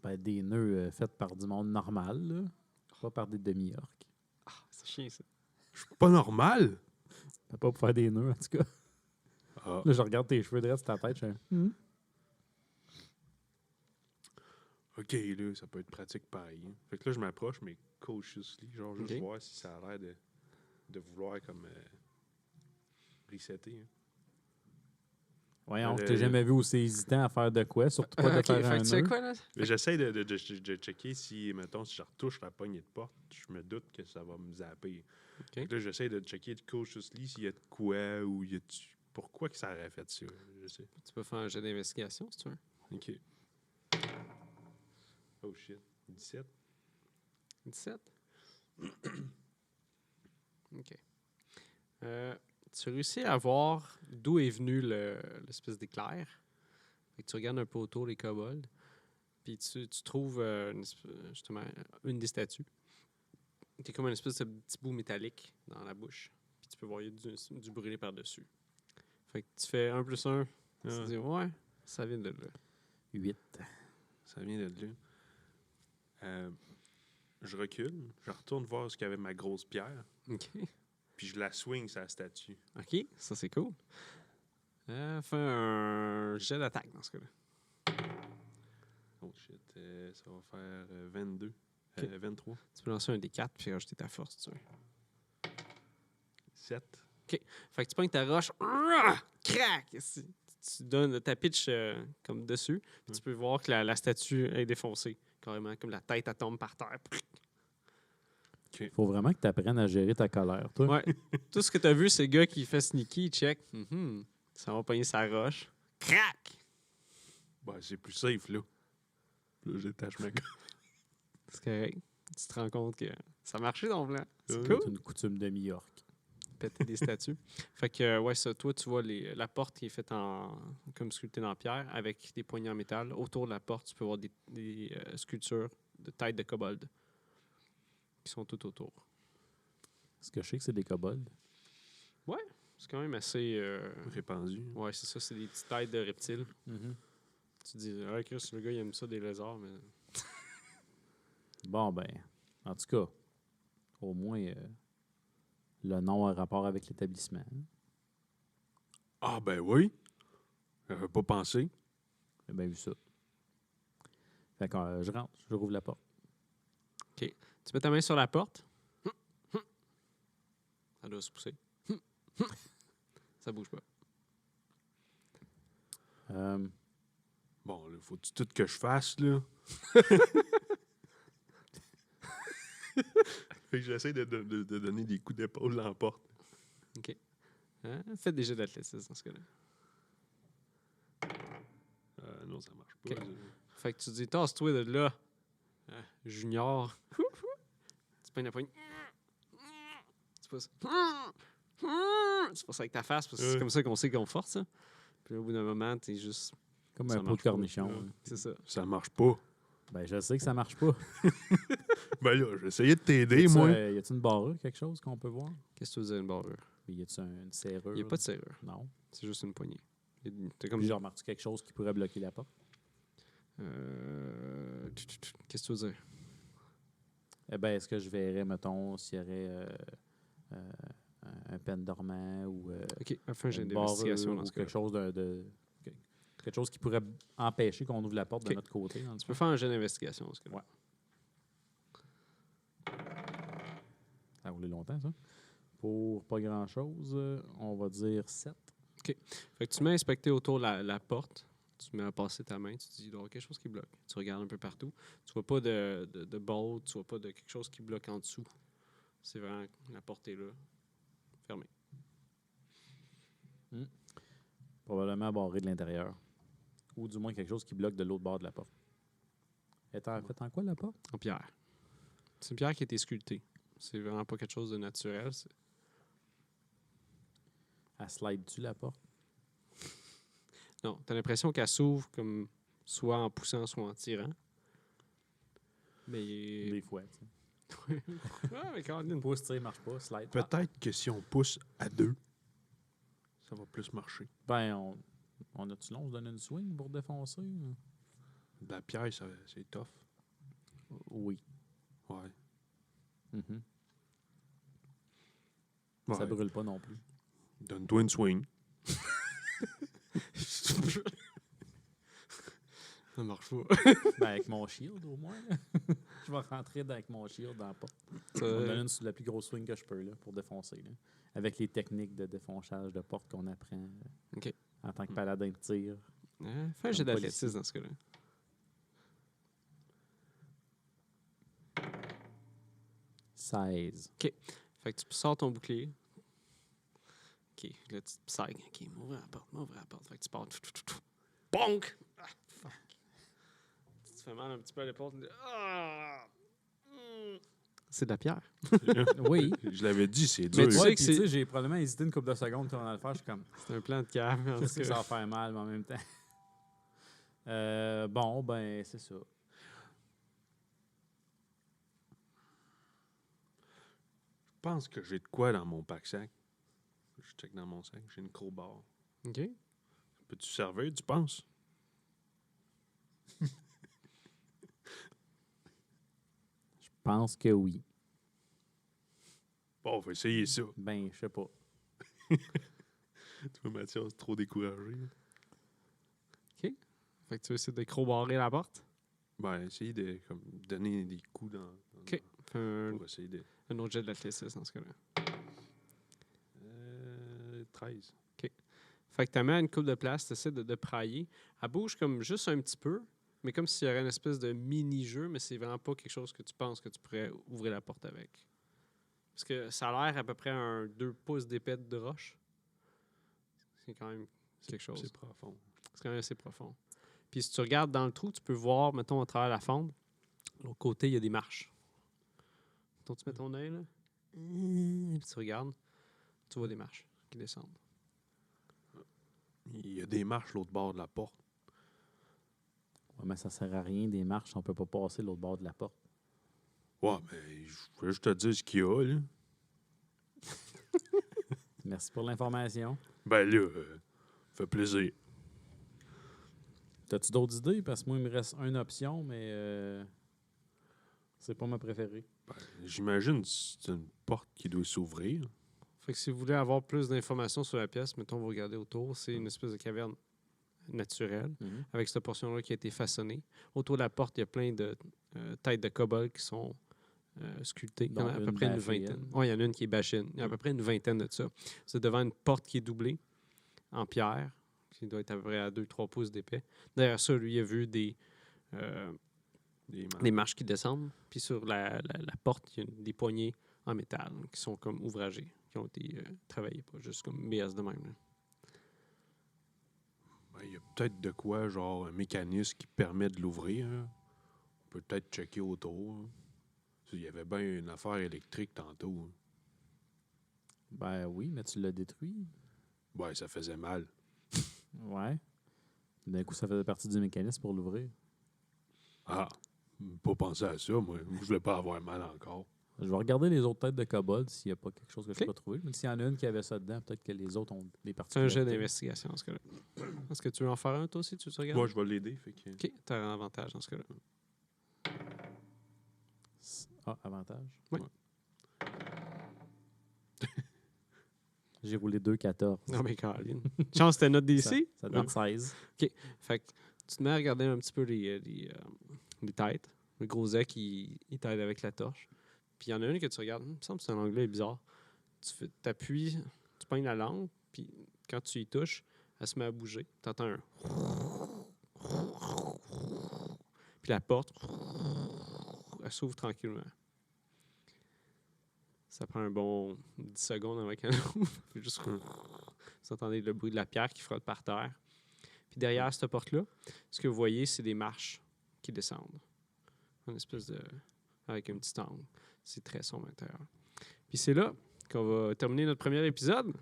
Ben, des nœuds faits par du monde normal, là. Pas par des demi-orques.
Ah, c'est chiant, ça.
Je suis pas normal.
Pas pour faire des nœuds, en tout cas.
Ah.
Là, je regarde tes cheveux droits sur ta tête. Je fais,
OK, là, ça peut être pratique pareil. Hein. Fait que là, je m'approche, mais cautiously, genre juste
OK.
voir si ça a l'air de vouloir comme resetter. Hein.
Voyons, je t'ai jamais vu aussi hésitant à faire de quoi, surtout pas de
OK,
faire
fait
un
que tu sais
nœud.
quoi, là?
Mais j'essaie de checker si, mettons, si je retouche la poignée de porte, je me doute que ça va me zapper. Fait que là, j'essaie de checker cautiously s'il y a de quoi ou il y a pourquoi que ça aurait fait ça. Je sais.
Tu peux faire un jet d'investigation, si tu veux.
OK. Oh shit. 17.
17? OK. Tu réussis à voir d'où est venu l'espèce d'éclair. Fait que tu regardes un peu autour les kobolds. Puis tu trouves justement une des statues. Qui est comme une espèce de petit bout métallique dans la bouche. Puis tu peux voir il y a du brûlé par-dessus. Fait que tu fais 1 plus 1. Tu te dis, ouais, ça vient de là.
8.
Ça vient de là. Je recule, je retourne voir ce qu'il y avait ma grosse pierre,
OK.
puis je la swing sur la statue.
OK, ça c'est cool. Fais un jet d'attaque dans ce cas-là.
Oh shit, ça va faire 22.
Ok.
23.
Tu peux lancer un D4 puis rajouter ta force, si tu veux.
7.
Fait que tu pognes ta roche, crac! Tu donnes ta pitch comme dessus, puis tu peux voir que la statue est défoncée, carrément, comme la tête, elle tombe par terre.
Faut vraiment que tu apprennes à gérer ta colère, toi.
Ouais. Tout ce que tu as vu, c'est le gars qui fait sneaky, check. Ça va pogner sa roche. Crac!
Ben, c'est plus safe, là. Là, je détache ma gueule.
C'est correct. Tu te rends compte que ça a marché ton plan. C'est
Ouais.
cool.
C'est une coutume de New-York.
Péter des statues. Fait que, ouais, ça, toi, tu vois la porte qui est faite comme sculptée en pierre avec des poignées en métal. Autour de la porte, tu peux voir des sculptures de têtes de kobold qui sont tout autour.
Est-ce que je sais que c'est des kobolds?
C'est quand même assez...
Répandu.
Ouais, c'est ça, c'est des petites têtes de reptiles.
Mhm.
Tu te dis, ah, Chris, le gars, il aime ça, des lézards, mais...
Bon, ben, en tout cas, au moins, le nom a un rapport avec l'établissement.
Ah, ben oui. J'avais pas pensé.
J'ai bien vu ça. Fait que je rentre, je rouvre la porte.
Tu mets ta main sur la porte. Ça doit se pousser. Ça bouge pas.
Bon, là, faut tout que je fasse, là. Fait que j'essaie de donner des coups d'épaule dans la porte.
Hein? Faites des jeux d'athlétisme dans ce cas-là.
Non, ça marche pas.
Ok. Fait que tu dis, tasse-toi de là, junior. Tu peignes la poigne. Tu pousses. Tu pousses avec ta face, parce que c'est comme ça qu'on sait qu'on force. Ça. Puis au bout d'un moment, t'es juste...
Comme
Ça
un pot de
marche pas.
cornichon.
Ouais, c'est ça.
Ça marche pas.
Ben, je sais que ça marche pas.
Ben là, j'ai essayé de t'aider,
Y a-tu,
moi.
y a-tu une barrure, quelque chose qu'on peut voir?
Qu'est-ce que tu veux dire, une barrure?
Y a-tu une serrure?
Il n'y a pas de serrure.
Non.
C'est juste une poignée. T'es comme...
Puis, genre, remarques-tu quelque chose qui pourrait bloquer la porte?
Qu'est-ce que tu veux dire?
Eh bien, est-ce que je verrais, mettons, s'il y aurait un pen dormant ou
OK, enfin, j'ai
une
une investigation
barrure
dans
ou
ce cas.
quelque chose quelque chose qui pourrait empêcher qu'on ouvre la porte
OK.
de notre côté. Dans le
Tu peux
fond.
faire un jeu d'investigation dans ce cas-là.
Ouais. Ça a roulé longtemps, ça. Pour pas grand-chose, on va dire 7.
Fait que tu mets à inspecter autour la porte. Tu mets à passer ta main. Tu te dis, il doit y avoir quelque chose qui bloque. Tu regardes un peu partout. Tu vois pas de bolt. Tu vois pas de quelque chose qui bloque en dessous. C'est vraiment... La porte est là. Fermée.
Probablement barré de l'intérieur. Ou du moins quelque chose qui bloque de l'autre bord de la porte. Elle est faite en quoi, la porte?
En pierre. C'est une pierre qui a été sculptée. C'est vraiment pas quelque chose de naturel.
Elle slide-tu, la porte?
Non, t'as l'impression qu'elle s'ouvre comme soit en poussant, soit en tirant. Mais...
Des fois, tu sais.
Ah, mais Caroline.
Pouce, tu sais, marche pas. Slide.
Peut-être que si on pousse à 2, ça va plus marcher.
Ben, on a-tu long, on se donne une swing pour défoncer?
De la pierre, c'est tough.
Oui.
Ouais.
Mhm.
Ouais.
Ça brûle pas non plus.
Donne-toi une swing.
Ça marche pas.
Ben, avec mon shield, au moins. Là. Je vais rentrer avec mon shield dans la porte.
Ça-
On me donne la plus grosse swing que je peux là, pour défoncer. Là. Avec les techniques de défonçage de porte qu'on apprend
OK.
en tant que paladin de tir.
Fais un jet
Comme
d'athlétisme dans ce cas-là.
16.
Fait que tu sors ton bouclier. OK, là, tu te psyches. OK, m'ouvre la porte, m'ouvre la porte. Fait que tu pars. Bonk! Ah, fuck. Tu te fais mal un petit peu à l'épaule. Ah! C'est de la pierre.
Oui.
Je l'avais dit, c'est
Mais
dur.
tu sais
Ouais,
que
puis tu sais, j'ai probablement hésité une couple de secondes quand on a le faire. Je suis comme,
C'est un plan de cave. En
je
tout
sais que ça
cas.
va faire mal, mais en même temps. Bon, ben, c'est ça.
Je pense que j'ai de quoi dans mon pack-sac. Je check dans mon sac. J'ai une crowbar.
OK.
Peux-tu servir, tu penses?
Je pense que oui.
Bon, on va essayer ça.
Ben, je sais pas.
Tu vois, Mathias, c'est trop découragé.
Fait que tu veux essayer de crowbarrer la porte.
Ben, essayer de comme, donner des coups dans
OK. Fais
pour essayer de...
un autre jet de l'athlétisme dans ce cas-là.
13.
Fait que tu mets à une coupe de place, tu essaies de prailler. Elle bouge comme juste un petit peu, mais comme s'il y aurait une espèce de mini-jeu, mais c'est vraiment pas quelque chose que tu penses que tu pourrais ouvrir la porte avec. Parce que ça a l'air à peu près un 2 pouces d'épais de roche. C'est quand même quelque chose.
C'est profond.
C'est quand même assez profond. Puis si tu regardes dans le trou, tu peux voir, mettons, à travers la fente, de l'autre côté, il y a des marches. Mettons, tu mets ton œil, là. Puis tu regardes, tu vois des marches qui descendent.
Il y a des marches l'autre bord de la porte.
Ouais, mais ça sert à rien des marches, on peut pas passer l'autre bord de la porte.
Ouais, mais je veux juste te dire ce qu'il y a, là.
Merci pour l'information.
Ben là, fait plaisir.
T'as-tu d'autres idées? Parce que moi, il me reste une option, mais c'est pas ma préférée.
Ben, j'imagine que c'est une porte qui doit s'ouvrir.
Fait que si vous voulez avoir plus d'informations sur la pièce, mettons, vous regardez autour, c'est une espèce de caverne naturelle avec cette portion-là qui a été façonnée. Autour de la porte, il y a plein de têtes de kobolds qui sont sculptées. Il y en a à peu près une vingtaine. Oui, il y en a une qui est bachine. Il y a à peu près une vingtaine de ça. C'est devant une porte qui est doublée en pierre, qui doit être à peu près à 2-3 pouces d'épais. Derrière ça, lui, il a vu des marches qui descendent. Puis sur la porte, il y a des poignées en métal qui sont comme ouvragées, qui ont été travaillées, pas juste comme BS de même. Là.
Ben, il y a peut-être de quoi, genre un mécanisme qui permet de l'ouvrir. Hein. On peut peut-être checker autour. Hein. Il y avait bien une affaire électrique tantôt. Hein.
Ben oui, mais tu l'as détruit.
Ouais, ça faisait mal.
Ouais. D'un coup, ça faisait partie du mécanisme pour l'ouvrir.
Ah, pas penser à ça, moi. Je voulais pas avoir mal encore.
Je vais regarder les autres têtes de kobold s'il n'y a pas quelque chose que je
Ok.
peux trouver. Mais s'il y en a une qui avait ça dedans, peut-être que les autres ont des parties.
C'est un jet d'investigation en ce cas-là. Est-ce que tu veux en faire un, toi aussi? Tu regardes?
Moi, je vais l'aider. Fait que...
OK, tu as un avantage dans ce cas-là.
Ah, avantage?
Oui.
Ouais. J'ai roulé 2-14.
Non, mais Caroline. Chance, c'était notre DC?
Ça donne 16.
Fait que tu te mets à regarder un petit peu les têtes. Le gros œil qui t'aide avec la torche. Puis il y en a une que tu regardes. Il me semble que c'est un anglais bizarre. Tu appuies, tu pognes la langue, puis quand tu y touches, elle se met à bouger. Tu entends un. Puis la porte, elle s'ouvre tranquillement. Ça prend un bon 10 secondes avant qu'elle ouvre. Puis juste. Vous entendez le bruit de la pierre qui frotte par terre. Puis derrière cette porte-là, ce que vous voyez, c'est des marches qui descendent. Une espèce de. Avec un petit angle. C'est très sombre à l'intérieur. Puis c'est là qu'on va terminer notre premier épisode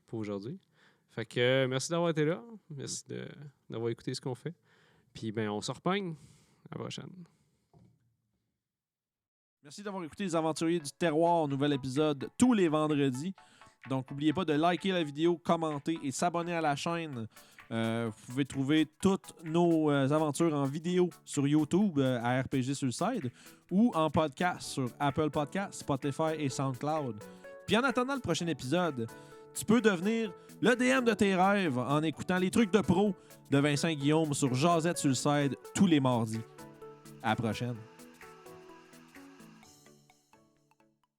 pour aujourd'hui. Fait que merci d'avoir été là. Merci d'avoir écouté ce qu'on fait. Puis ben on se repogne. À la prochaine.
Merci d'avoir écouté Les Aventuriers du Terroir, nouvel épisode tous les vendredis. Donc, n'oubliez pas de liker la vidéo, commenter et s'abonner à la chaîne. Vous pouvez trouver toutes nos aventures en vidéo sur YouTube à RPG Suicide ou en podcast sur Apple Podcasts, Spotify et SoundCloud. Puis en attendant le prochain épisode, tu peux devenir le DM de tes rêves en écoutant les trucs de pro de Vincent Guillaume sur Jazette Suicide tous les mardis. À la prochaine.